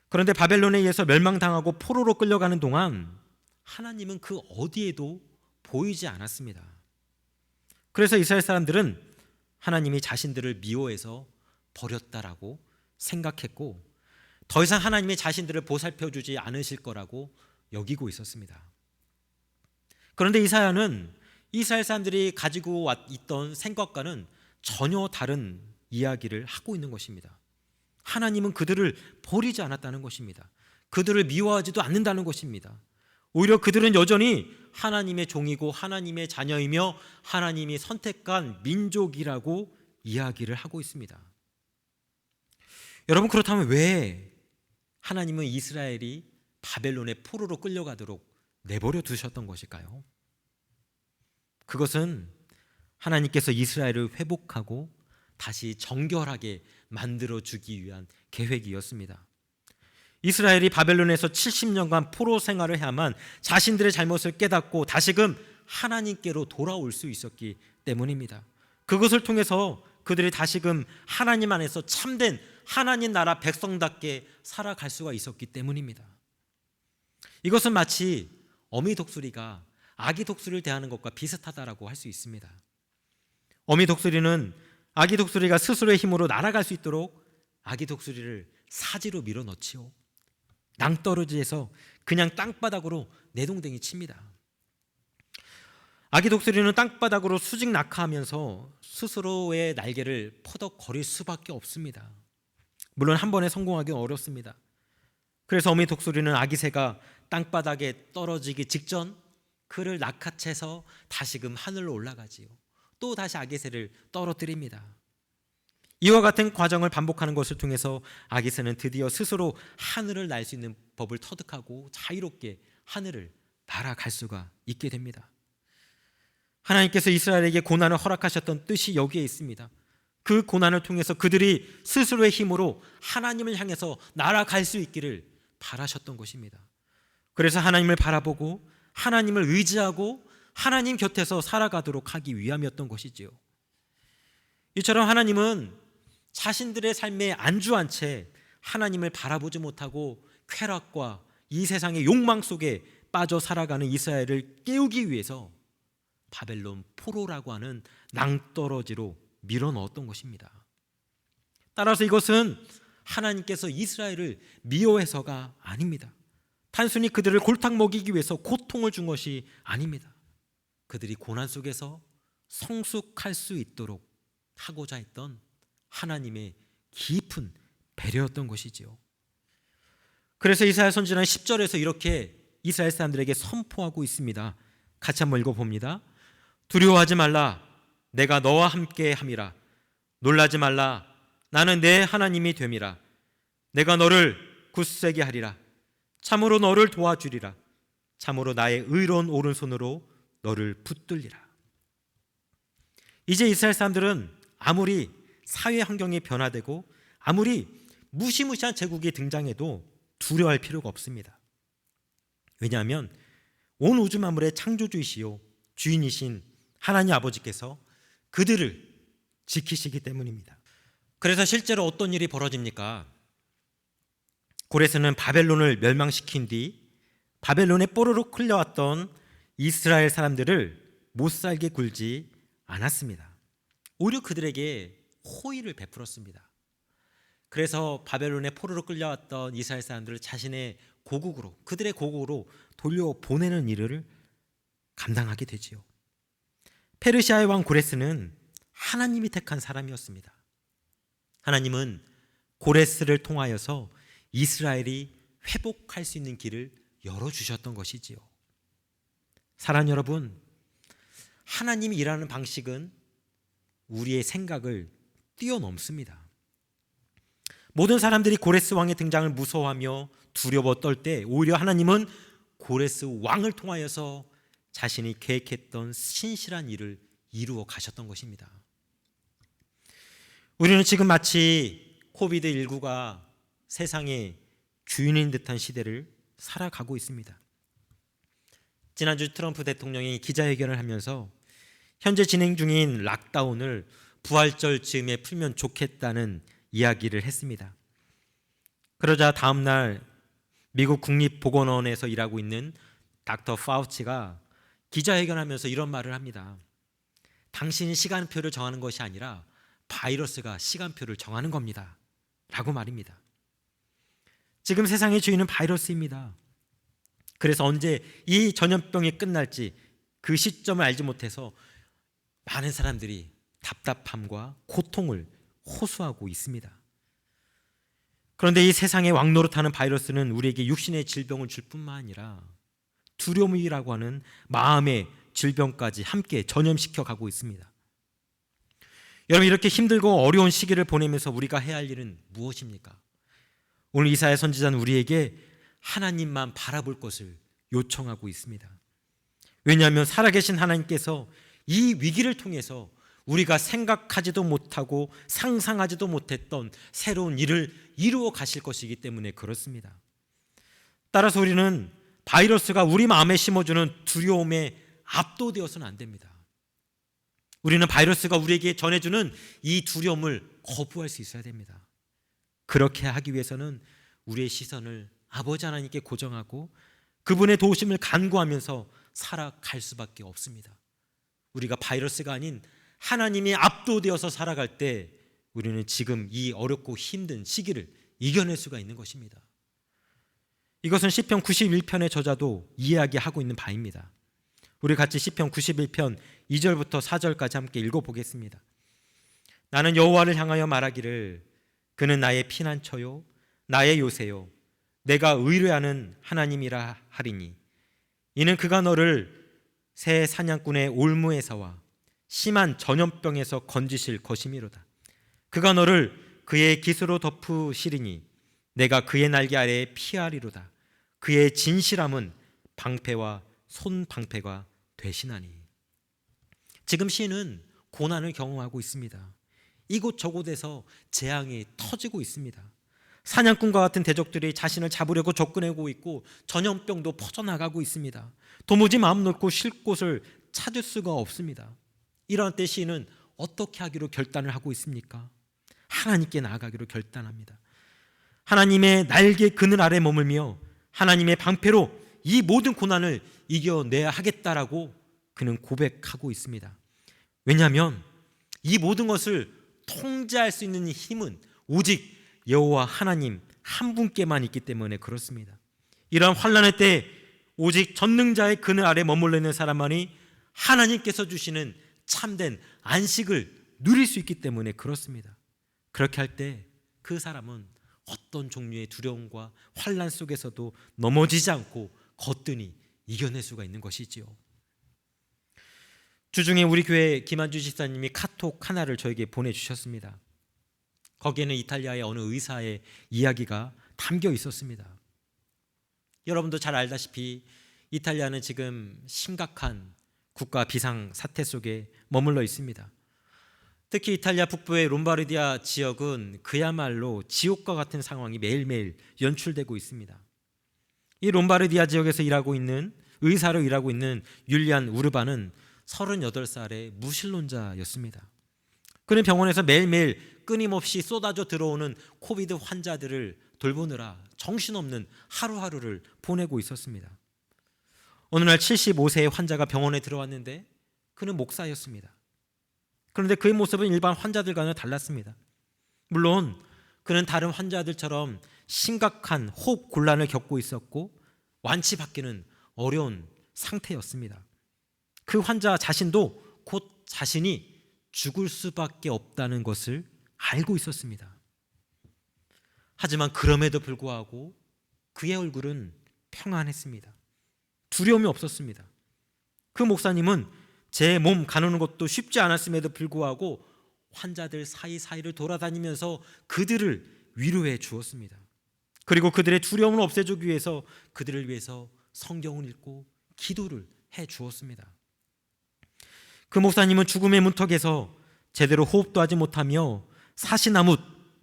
그런데 바벨론에 의해서 멸망당하고 포로로 끌려가는 동안 하나님은 그 어디에도 보이지 않았습니다. 그래서 이스라엘 사람들은 하나님이 자신들을 미워해서 버렸다라고 생각했고 더 이상 하나님이 자신들을 보살펴주지 않으실 거라고 여기고 있었습니다. 그런데 이사야는 이스라엘 사람들이 가지고 있던 생각과는 전혀 다른 이야기를 하고 있는 것입니다. 하나님은 그들을 버리지 않았다는 것입니다. 그들을 미워하지도 않는다는 것입니다. 오히려 그들은 여전히 하나님의 종이고 하나님의 자녀이며 하나님이 선택한 민족이라고 이야기를 하고 있습니다. 여러분, 그렇다면 왜 하나님은 이스라엘이 바벨론의 포로로 끌려가도록 내버려 두셨던 것일까요? 그것은 하나님께서 이스라엘을 회복하고 다시 정결하게 만들어주기 위한 계획이었습니다. 이스라엘이 바벨론에서 70년간 포로 생활을 해야만 자신들의 잘못을 깨닫고 다시금 하나님께로 돌아올 수 있었기 때문입니다. 그것을 통해서 그들이 다시금 하나님 안에서 참된 하나님 나라 백성답게 살아갈 수가 있었기 때문입니다. 이것은 마치 어미 독수리가 아기 독수리를 대하는 것과 비슷하다라고 할 수 있습니다. 어미 독수리는 아기 독수리가 스스로의 힘으로 날아갈 수 있도록 아기 독수리를 사지로 밀어넣지요. 낭떠러지에서 그냥 땅바닥으로 내동댕이 칩니다. 아기 독수리는 땅바닥으로 수직 낙하하면서 스스로의 날개를 퍼덕거릴 수밖에 없습니다. 물론 한 번에 성공하기는 어렵습니다. 그래서 어미 독수리는 아기 새가 땅바닥에 떨어지기 직전 그를 낚아채서 다시금 하늘로 올라가지요. 또 다시 아기 새를 떨어뜨립니다. 이와 같은 과정을 반복하는 것을 통해서 아기 새는 드디어 스스로 하늘을 날 수 있는 법을 터득하고 자유롭게 하늘을 날아갈 수가 있게 됩니다. 하나님께서 이스라엘에게 고난을 허락하셨던 뜻이 여기에 있습니다. 그 고난을 통해서 그들이 스스로의 힘으로 하나님을 향해서 날아갈 수 있기를 바라셨던 것입니다. 그래서 하나님을 바라보고 하나님을 의지하고 하나님 곁에서 살아가도록 하기 위함이었던 것이지요. 이처럼 하나님은 자신들의 삶에 안주한 채 하나님을 바라보지 못하고 쾌락과 이 세상의 욕망 속에 빠져 살아가는 이스라엘을 깨우기 위해서 바벨론 포로라고 하는 낭떠러지로 밀어넣었던 것입니다. 따라서 이것은 하나님께서 이스라엘을 미워해서가 아닙니다. 단순히 그들을 골탕 먹이기 위해서 고통을 준 것이 아닙니다. 그들이 고난 속에서 성숙할 수 있도록 하고자 했던 하나님의 깊은 배려였던 것이지요. 그래서 이사야 선지자는 10절에서 이렇게 이스라엘 사람들에게 선포하고 있습니다. 같이 한번 읽어봅니다. 두려워하지 말라. 내가 너와 함께 함이라. 놀라지 말라. 나는 내 하나님이 됨이라. 내가 너를 굳세게 하리라. 참으로 너를 도와주리라. 참으로 나의 의로운 오른손으로 너를 붙들리라. 이제 이스라엘 사람들은 아무리 사회 환경이 변화되고 아무리 무시무시한 제국이 등장해도 두려워할 필요가 없습니다. 왜냐하면 온 우주 만물의 창조주이시요 주인이신 하나님 아버지께서 그들을 지키시기 때문입니다. 그래서 실제로 어떤 일이 벌어집니까? 고레스는 바벨론을 멸망시킨 뒤 바벨론에 뽀로로 끌려왔던 이스라엘 사람들을 못살게 굴지 않았습니다. 오히려 그들에게 호의를 베풀었습니다. 그래서 바벨론에 포로로 끌려왔던 이스라엘 사람들을 자신의 고국으로, 그들의 고국으로 돌려보내는 일을 감당하게 되지요. 페르시아의 왕 고레스는 하나님이 택한 사람이었습니다. 하나님은 고레스를 통하여서 이스라엘이 회복할 수 있는 길을 열어주셨던 것이지요. 사랑하는 여러분, 하나님이 일하는 방식은 우리의 생각을 뛰어넘습니다. 모든 사람들이 고레스 왕의 등장을 무서워하며 두려워 떨 때 오히려 하나님은 고레스 왕을 통하여서 자신이 계획했던 신실한 일을 이루어 가셨던 것입니다. 우리는 지금 마치 코비드19가 세상의 주인인 듯한 시대를 살아가고 있습니다. 지난주 트럼프 대통령이 기자회견을 하면서 현재 진행 중인 락다운을 부활절 즈음에 풀면 좋겠다는 이야기를 했습니다. 그러자 다음 날 미국 국립보건원에서 일하고 있는 닥터 파우치가 기자회견하면서 이런 말을 합니다. 당신이 시간표를 정하는 것이 아니라 바이러스가 시간표를 정하는 겁니다. 라고 말입니다. 지금 세상의 주인은 바이러스입니다. 그래서 언제 이 전염병이 끝날지 그 시점을 알지 못해서 많은 사람들이 답답함과 고통을 호소하고 있습니다. 그런데 이 세상의 왕노릇하는 바이러스는 우리에게 육신의 질병을 줄 뿐만 아니라 두려움이라고 하는 마음의 질병까지 함께 전염시켜 가고 있습니다. 여러분, 이렇게 힘들고 어려운 시기를 보내면서 우리가 해야 할 일은 무엇입니까? 오늘 이사야 선지자는 우리에게 하나님만 바라볼 것을 요청하고 있습니다. 왜냐하면 살아계신 하나님께서 이 위기를 통해서 우리가 생각하지도 못하고 상상하지도 못했던 새로운 일을 이루어 가실 것이기 때문에 그렇습니다. 따라서 우리는 바이러스가 우리 마음에 심어주는 두려움에 압도되어서는 안 됩니다. 우리는 바이러스가 우리에게 전해주는 이 두려움을 거부할 수 있어야 됩니다. 그렇게 하기 위해서는 우리의 시선을 아버지 하나님께 고정하고 그분의 도우심을 간구하면서 살아갈 수밖에 없습니다. 우리가 바이러스가 아닌 하나님이 압도되어서 살아갈 때 우리는 지금 이 어렵고 힘든 시기를 이겨낼 수가 있는 것입니다. 이것은 시편 91편의 저자도 이야기하고 있는 바입니다. 우리 같이 시편 91편 2절부터 4절까지 함께 읽어보겠습니다. 나는 여호와를 향하여 말하기를 그는 나의 피난처요 나의 요새요 내가 의뢰하는 하나님이라 하리니 이는 그가 너를 새 사냥꾼의 올무에서와 심한 전염병에서 건지실 것이미로다. 그가 너를 그의 깃으로 덮으시리니 내가 그의 날개 아래에 피하리로다. 그의 진실함은 방패와 손방패가 되시나니. 지금 시인은 고난을 경험하고 있습니다. 이곳저곳에서 재앙이 터지고 있습니다. 사냥꾼과 같은 대적들이 자신을 잡으려고 접근하고 있고 전염병도 퍼져나가고 있습니다. 도무지 마음 놓고 쉴 곳을 찾을 수가 없습니다. 이러한 때 시인은 어떻게 하기로 결단을 하고 있습니까? 하나님께 나아가기로 결단합니다. 하나님의 날개 그늘 아래 머물며 하나님의 방패로 이 모든 고난을 이겨내야 하겠다라고 그는 고백하고 있습니다. 왜냐하면 이 모든 것을 통제할 수 있는 힘은 오직 여호와 하나님 한 분께만 있기 때문에 그렇습니다. 이러한 환난의 때 오직 전능자의 그늘 아래 머물러 있는 사람만이 하나님께서 주시는 참된 안식을 누릴 수 있기 때문에 그렇습니다. 그렇게 할 때 그 사람은 어떤 종류의 두려움과 환난 속에서도 넘어지지 않고 거뜬히 이겨낼 수가 있는 것이지요. 주중에 우리 교회 김한주 집사님이 카톡 하나를 저에게 보내주셨습니다. 거기에는 이탈리아의 어느 의사의 이야기가 담겨 있었습니다. 여러분도 잘 알다시피 이탈리아는 지금 심각한 국가 비상 사태 속에 머물러 있습니다. 특히 이탈리아 북부의 롬바르디아 지역은 그야말로 지옥과 같은 상황이 매일매일 연출되고 있습니다. 이 롬바르디아 지역에서 의사로 일하고 있는 율리안 우르바는 38살의 무신론자였습니다. 그는 병원에서 매일매일 끊임없이 쏟아져 들어오는 코비드 환자들을 돌보느라 정신없는 하루하루를 보내고 있었습니다. 어느 날 75세의 환자가 병원에 들어왔는데 그는 목사였습니다. 그런데 그의 모습은 일반 환자들과는 달랐습니다. 물론 그는 다른 환자들처럼 심각한 호흡 곤란을 겪고 있었고 완치받기는 어려운 상태였습니다. 그 환자 자신도 곧 자신이 죽을 수밖에 없다는 것을 알고 있었습니다. 하지만 그럼에도 불구하고 그의 얼굴은 평안했습니다. 두려움이 없었습니다. 그 목사님은 제 몸 가누는 것도 쉽지 않았음에도 불구하고 환자들 사이사이를 돌아다니면서 그들을 위로해 주었습니다. 그리고 그들의 두려움을 없애주기 위해서 그들을 위해서 성경을 읽고 기도를 해 주었습니다. 그 목사님은 죽음의 문턱에서 제대로 호흡도 하지 못하며 사시나무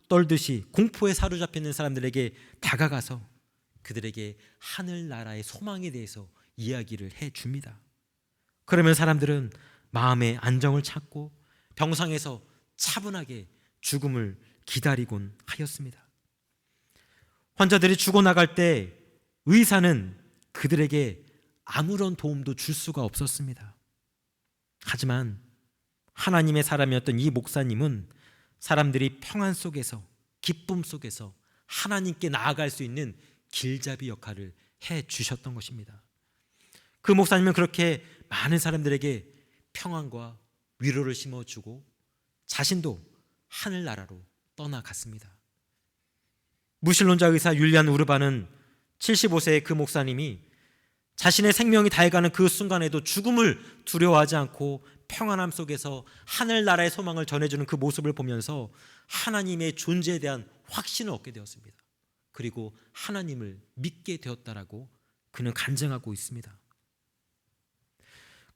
떨듯이 공포에 사로잡혀 있는 사람들에게 다가가서 그들에게 하늘나라의 소망에 대해서 이야기를 해 줍니다. 그러면 사람들은 마음의 안정을 찾고 병상에서 차분하게 죽음을 기다리곤 하였습니다. 환자들이 죽어나갈 때 의사는 그들에게 아무런 도움도 줄 수가 없었습니다. 하지만 하나님의 사람이었던 이 목사님은 사람들이 평안 속에서 기쁨 속에서 하나님께 나아갈 수 있는 길잡이 역할을 해 주셨던 것입니다. 그 목사님은 그렇게 많은 사람들에게 평안과 위로를 심어주고 자신도 하늘나라로 떠나갔습니다. 무신론자 의사 율리안 우르바는 75세의 그 목사님이 자신의 생명이 다해가는 그 순간에도 죽음을 두려워하지 않고 평안함 속에서 하늘나라의 소망을 전해주는 그 모습을 보면서 하나님의 존재에 대한 확신을 얻게 되었습니다. 그리고 하나님을 믿게 되었다라고 그는 간증하고 있습니다.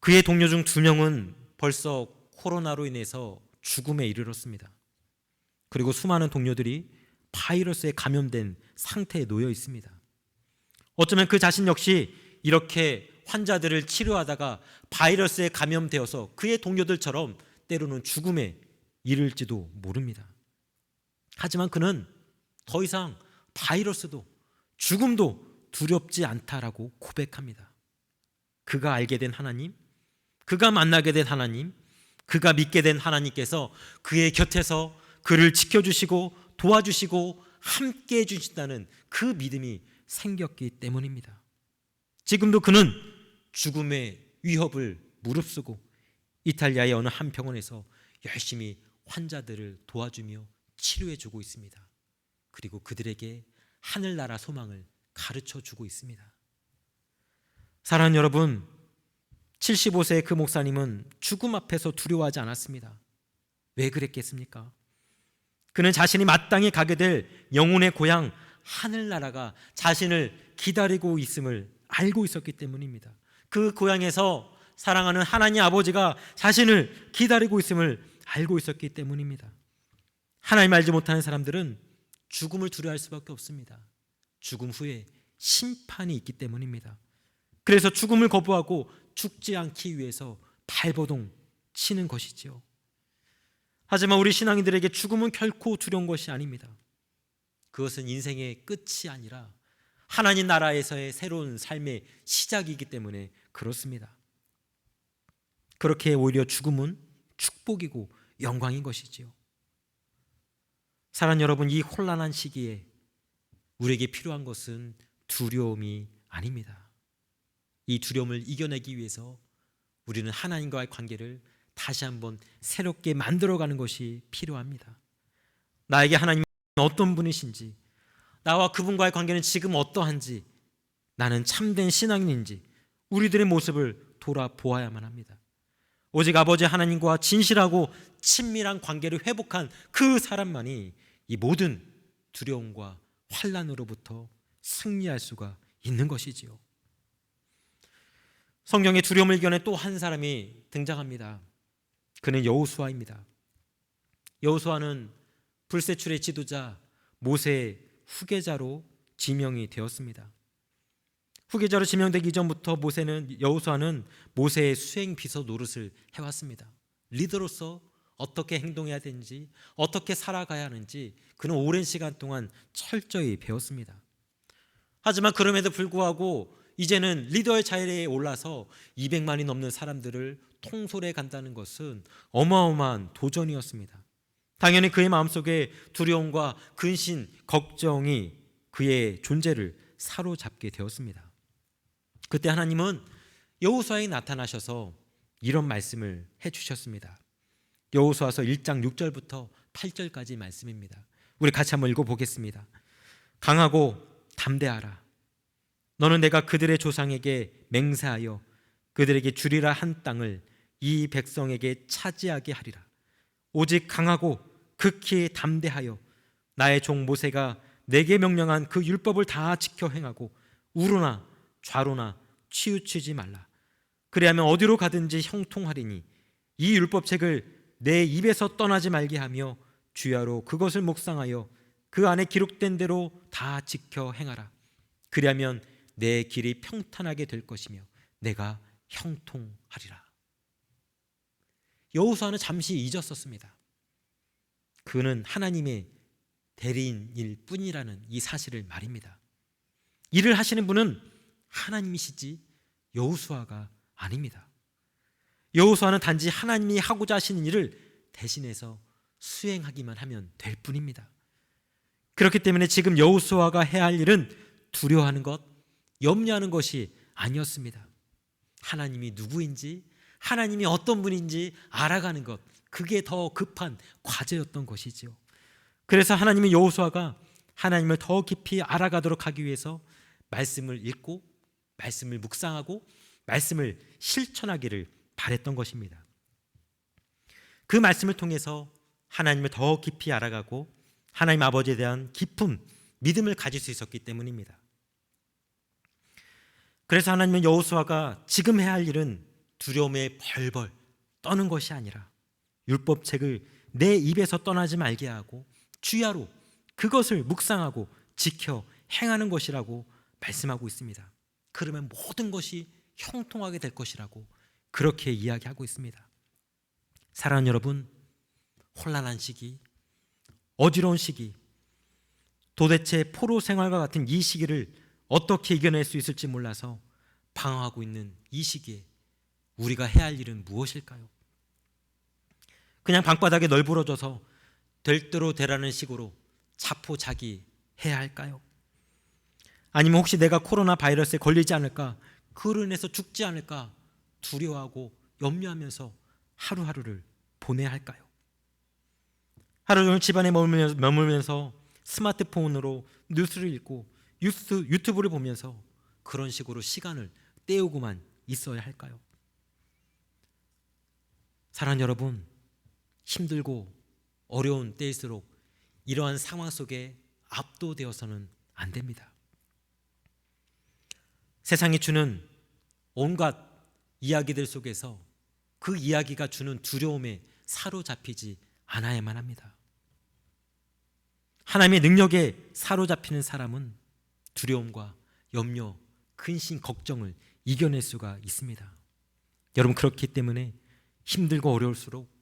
그의 동료 중 2명은 벌써 코로나로 인해서 죽음에 이르렀습니다. 그리고 수많은 동료들이 바이러스에 감염된 상태에 놓여 있습니다. 어쩌면 그 자신 역시 이렇게 환자들을 치료하다가 바이러스에 감염되어서 그의 동료들처럼 때로는 죽음에 이를지도 모릅니다. 하지만 그는 더 이상 바이러스도 죽음도 두렵지 않다라고 고백합니다. 그가 알게 된 하나님, 그가 만나게 된 하나님, 그가 믿게 된 하나님께서 그의 곁에서 그를 지켜주시고 도와주시고 함께 해주신다는 그 믿음이 생겼기 때문입니다. 지금도 그는 죽음의 위협을 무릅쓰고 이탈리아의 어느 한 병원에서 열심히 환자들을 도와주며 치료해주고 있습니다. 그리고 그들에게 하늘나라 소망을 가르쳐주고 있습니다. 사랑하는 여러분, 75세의 그 목사님은 죽음 앞에서 두려워하지 않았습니다. 왜 그랬겠습니까? 그는 자신이 마땅히 가게 될 영혼의 고향 하늘나라가 자신을 기다리고 있음을 알고 있었기 때문입니다. 그 고향에서 사랑하는 하나님 아버지가 자신을 기다리고 있음을 알고 있었기 때문입니다. 하나님 알지 못하는 사람들은 죽음을 두려워할 수밖에 없습니다. 죽음 후에 심판이 있기 때문입니다. 그래서 죽음을 거부하고 죽지 않기 위해서 발버둥 치는 것이지요. 하지만 우리 신앙인들에게 죽음은 결코 두려운 것이 아닙니다. 그것은 인생의 끝이 아니라 하나님 나라에서의 새로운 삶의 시작이기 때문에 그렇습니다. 그렇게 오히려 죽음은 축복이고 영광인 것이지요. 사랑하는 여러분, 이 혼란한 시기에 우리에게 필요한 것은 두려움이 아닙니다. 이 두려움을 이겨내기 위해서 우리는 하나님과의 관계를 다시 한번 새롭게 만들어가는 것이 필요합니다. 나에게 하나님은 어떤 분이신지, 나와 그분과의 관계는 지금 어떠한지, 나는 참된 신앙인인지 우리들의 모습을 돌아보아야만 합니다. 오직 아버지 하나님과 진실하고 친밀한 관계를 회복한 그 사람만이 이 모든 두려움과 환난으로부터 승리할 수가 있는 것이지요. 성경에 두려움을 이겨낸 또 한 사람이 등장합니다. 그는 여호수아입니다. 여호수아는 불세출의 지도자 모세의 후계자로 지명이 되었습니다. 후계자로 지명되기 이전부터 여호수아는 모세의 수행 비서 노릇을 해왔습니다. 리더로서 어떻게 행동해야 되는지, 어떻게 살아가야 하는지 그는 오랜 시간 동안 철저히 배웠습니다. 하지만 그럼에도 불구하고 이제는 리더의 자리에 올라서 200만이 넘는 사람들을 통솔해 간다는 것은 어마어마한 도전이었습니다. 당연히 그의 마음속에 두려움과 근심, 걱정이 그의 존재를 사로잡게 되었습니다. 그때 하나님은 여호수아에게 나타나셔서 이런 말씀을 해주셨습니다. 여호수아서 1장 6절부터 8절까지 말씀입니다. 우리 같이 한번 읽어보겠습니다. 강하고 담대하라. 너는 내가 그들의 조상에게 맹세하여 그들에게 주리라 한 땅을 이 백성에게 차지하게 하리라. 오직 강하고 극히 담대하여 나의 종 모세가 내게 명령한 그 율법을 다 지켜 행하고 우로나 좌로나 치우치지 말라. 그리하면 어디로 가든지 형통하리니 이 율법책을 내 입에서 떠나지 말게 하며 주야로 그것을 묵상하여 그 안에 기록된 대로 다 지켜 행하라. 그리하면 내 길이 평탄하게 될 것이며 내가 형통하리라. 여호수아는 잠시 잊었었습니다. 그는 하나님의 대리인일 뿐이라는 이 사실을 말입니다. 일을 하시는 분은 하나님이시지 여호수아가 아닙니다. 여호수아는 단지 하나님이 하고자 하시는 일을 대신해서 수행하기만 하면 될 뿐입니다. 그렇기 때문에 지금 여호수아가 해야 할 일은 두려워하는 것, 염려하는 것이 아니었습니다. 하나님이 누구인지, 하나님이 어떤 분인지 알아가는 것, 그게 더 급한 과제였던 것이지요. 그래서 하나님은 여호수아가 하나님을 더 깊이 알아가도록 하기 위해서 말씀을 읽고 말씀을 묵상하고 말씀을 실천하기를 바랬던 것입니다. 그 말씀을 통해서 하나님을 더 깊이 알아가고 하나님 아버지에 대한 깊은 믿음을 가질 수 있었기 때문입니다. 그래서 하나님은 여호수아가 지금 해야 할 일은 두려움에 벌벌 떠는 것이 아니라 율법책을 내 입에서 떠나지 말게 하고 주야로 그것을 묵상하고 지켜 행하는 것이라고 말씀하고 있습니다. 그러면 모든 것이 형통하게 될 것이라고 그렇게 이야기하고 있습니다. 사랑하는 여러분, 혼란한 시기, 어지러운 시기, 도대체 포로 생활과 같은 이 시기를 어떻게 이겨낼 수 있을지 몰라서 방황하고 있는 이 시기에 우리가 해야 할 일은 무엇일까요? 그냥 방바닥에 널브러져서 될 대로 되라는 식으로 자포자기 해야 할까요? 아니면 혹시 내가 코로나 바이러스에 걸리지 않을까, 그로 인해서 죽지 않을까 두려워하고 염려하면서 하루하루를 보내야 할까요? 하루 종일 집안에 머물면서 스마트폰으로 뉴스를 읽고 유튜브를 보면서 그런 식으로 시간을 때우고만 있어야 할까요? 사랑하는 여러분, 힘들고 어려운 때일수록 이러한 상황 속에 압도되어서는 안 됩니다. 세상이 주는 온갖 이야기들 속에서 그 이야기가 주는 두려움에 사로잡히지 않아야만 합니다. 하나님의 능력에 사로잡히는 사람은 두려움과 염려, 근심, 걱정을 이겨낼 수가 있습니다. 여러분, 그렇기 때문에 힘들고 어려울수록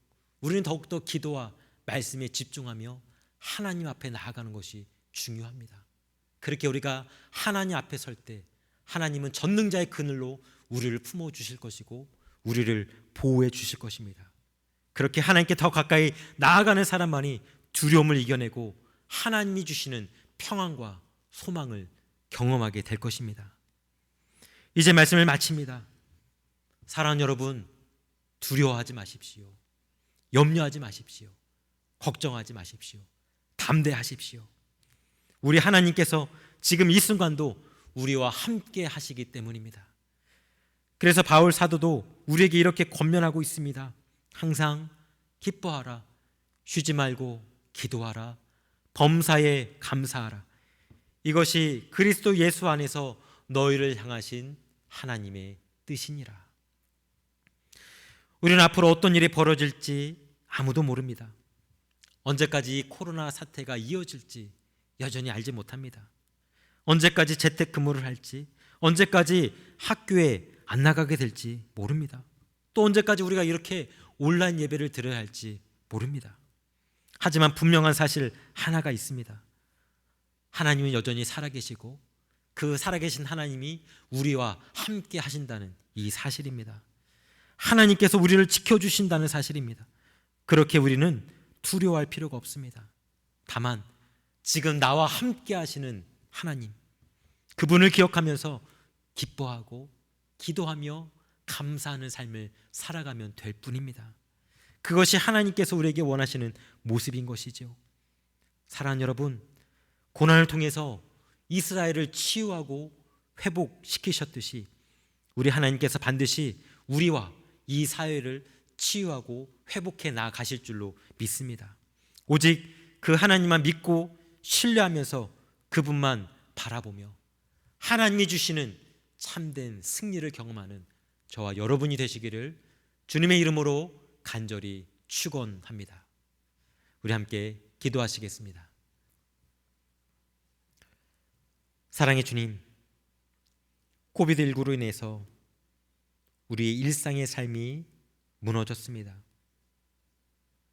우리는 더욱더 기도와 말씀에 집중하며 하나님 앞에 나아가는 것이 중요합니다. 그렇게 우리가 하나님 앞에 설 때 하나님은 전능자의 그늘로 우리를 품어주실 것이고 우리를 보호해 주실 것입니다. 그렇게 하나님께 더 가까이 나아가는 사람만이 두려움을 이겨내고 하나님이 주시는 평안과 소망을 경험하게 될 것입니다. 이제 말씀을 마칩니다. 사랑하는 여러분, 두려워하지 마십시오. 염려하지 마십시오. 걱정하지 마십시오. 담대하십시오. 우리 하나님께서 지금 이 순간도 우리와 함께 하시기 때문입니다. 그래서 바울 사도도 우리에게 이렇게 권면하고 있습니다. 항상 기뻐하라. 쉬지 말고 기도하라. 범사에 감사하라. 이것이 그리스도 예수 안에서 너희를 향하신 하나님의 뜻이니라. 우리는 앞으로 어떤 일이 벌어질지 아무도 모릅니다. 언제까지 이 코로나 사태가 이어질지 여전히 알지 못합니다. 언제까지 재택근무를 할지, 언제까지 학교에 안 나가게 될지 모릅니다. 또 언제까지 우리가 이렇게 온라인 예배를 드려야 할지 모릅니다. 하지만 분명한 사실 하나가 있습니다. 하나님은 여전히 살아계시고 그 살아계신 하나님이 우리와 함께 하신다는 이 사실입니다. 하나님께서 우리를 지켜주신다는 사실입니다. 그렇게 우리는 두려워할 필요가 없습니다. 다만 지금 나와 함께 하시는 하나님, 그분을 기억하면서 기뻐하고 기도하며 감사하는 삶을 살아가면 될 뿐입니다. 그것이 하나님께서 우리에게 원하시는 모습인 것이죠. 사랑하는 여러분, 고난을 통해서 이스라엘을 치유하고 회복시키셨듯이 우리 하나님께서 반드시 우리와 이 사회를 치유하고 회복해 나가실 줄로 믿습니다. 오직 그 하나님만 믿고 신뢰하면서 그분만 바라보며 하나님이 주시는 참된 승리를 경험하는 저와 여러분이 되시기를 주님의 이름으로 간절히 축원합니다. 우리 함께 기도하시겠습니다. 사랑의 주님, 코비드19로 인해서 우리의 일상의 삶이 무너졌습니다.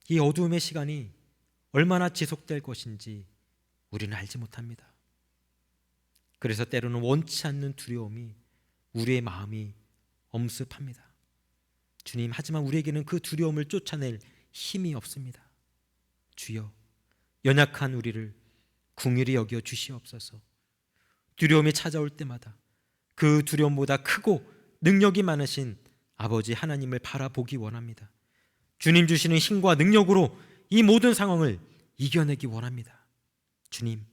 이 어두움의 시간이 얼마나 지속될 것인지 우리는 알지 못합니다. 그래서 때로는 원치 않는 두려움이 우리의 마음이 엄습합니다. 주님, 하지만 우리에게는 그 두려움을 쫓아낼 힘이 없습니다. 주여, 연약한 우리를 긍휼히 여겨 주시옵소서. 두려움이 찾아올 때마다 그 두려움보다 크고 능력이 많으신 아버지 하나님을 바라보기 원합니다. 주님 주시는 힘과 능력으로 이 모든 상황을 이겨내기 원합니다. 주님,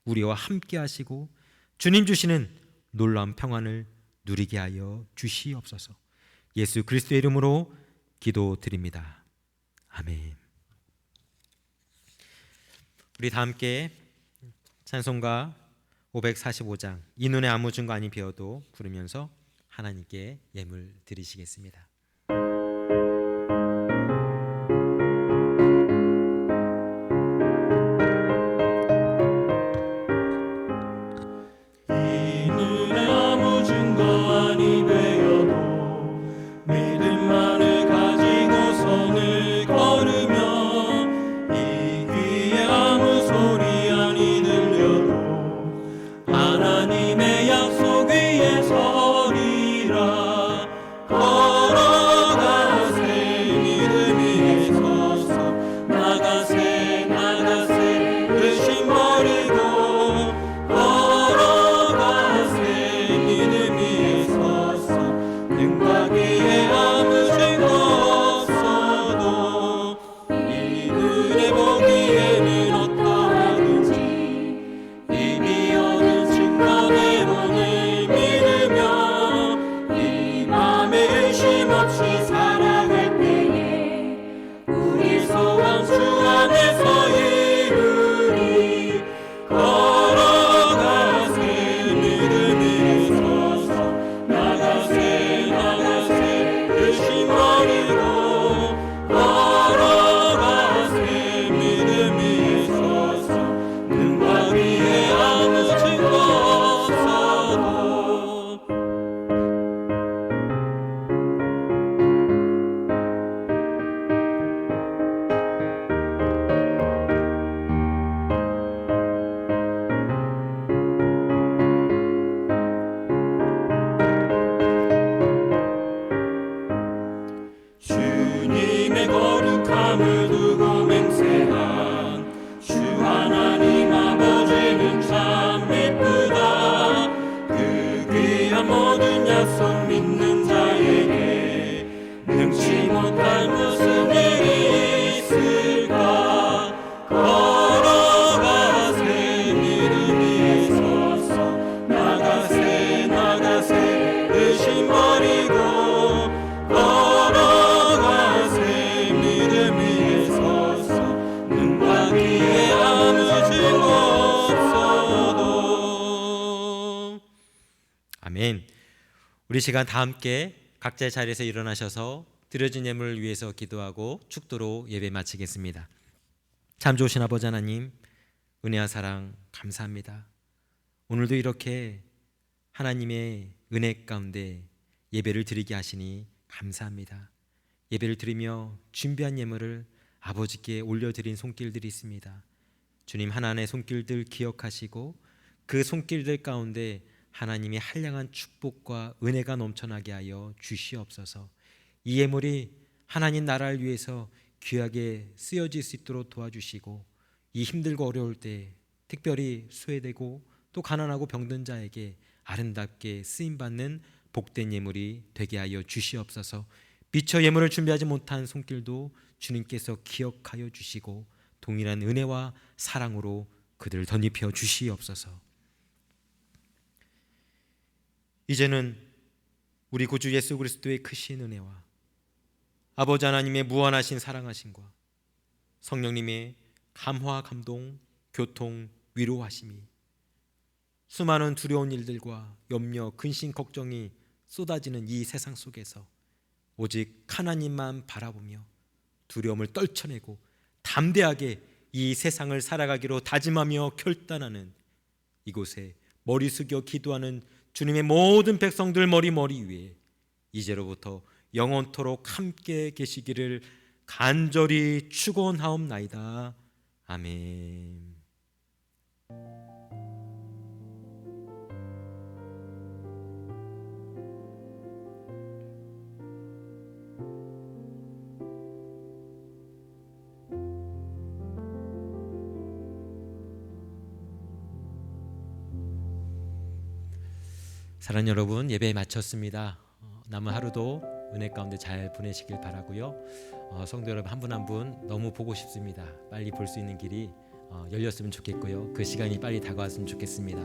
우리와 함께 하시고 주님 주시는 놀라운 평안을 누리게 하여 주시옵소서. 예수 그리스도의 이름으로 기도드립니다. 아멘. 우리 다 함께 찬송가 545장 이 눈에 아무 증거 아닌 비어도 부르면서 하나님께 예물 드리시겠습니다. 우리 시간 다 함께 각자의 자리에서 일어나셔서 드려진 예물을 위해서 기도하고 축도로 예배 마치겠습니다. 참 좋으신 아버지 하나님, 은혜와 사랑 감사합니다. 오늘도 이렇게 하나님의 은혜 가운데 예배를 드리게 하시니 감사합니다. 예배를 드리며 준비한 예물을 아버지께 올려드린 손길들이 있습니다. 주님, 하나님의 손길들 기억하시고 그 손길들 가운데 하나님의 한량한 축복과 은혜가 넘쳐나게 하여 주시옵소서. 이 예물이 하나님 나라를 위해서 귀하게 쓰여질 수 있도록 도와주시고, 이 힘들고 어려울 때 특별히 소외되고 또 가난하고 병든 자에게 아름답게 쓰임받는 복된 예물이 되게 하여 주시옵소서. 미처 예물을 준비하지 못한 손길도 주님께서 기억하여 주시고 동일한 은혜와 사랑으로 그들을 덧입혀 주시옵소서. 이제는 우리 구주 예수 그리스도의 크신 은혜와 아버지 하나님의 무한하신 사랑하심과 성령님의 감화, 감동, 교통, 위로하심이 수많은 두려운 일들과 염려, 근심, 걱정이 쏟아지는 이 세상 속에서 오직 하나님만 바라보며 두려움을 떨쳐내고 담대하게 이 세상을 살아가기로 다짐하며 결단하는 이곳에 머리 숙여 기도하는 주님의 모든 백성들 머리 위에 이제로부터 영원토록 함께 계시기를 간절히 축원하옵나이다. 아멘. 사랑하는 여러분, 예배 마쳤습니다. 남은 하루도 은혜 가운데 잘 보내시길 바라고요. 성도 여러분 한 분 한 분 너무 보고 싶습니다. 빨리 볼 수 있는 길이 열렸으면 좋겠고요. 그 시간이 빨리 다가왔으면 좋겠습니다.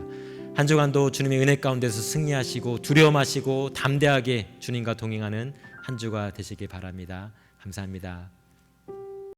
한 주간도 주님의 은혜 가운데서 승리하시고 두려움 마시고 담대하게 주님과 동행하는 한 주가 되시길 바랍니다. 감사합니다.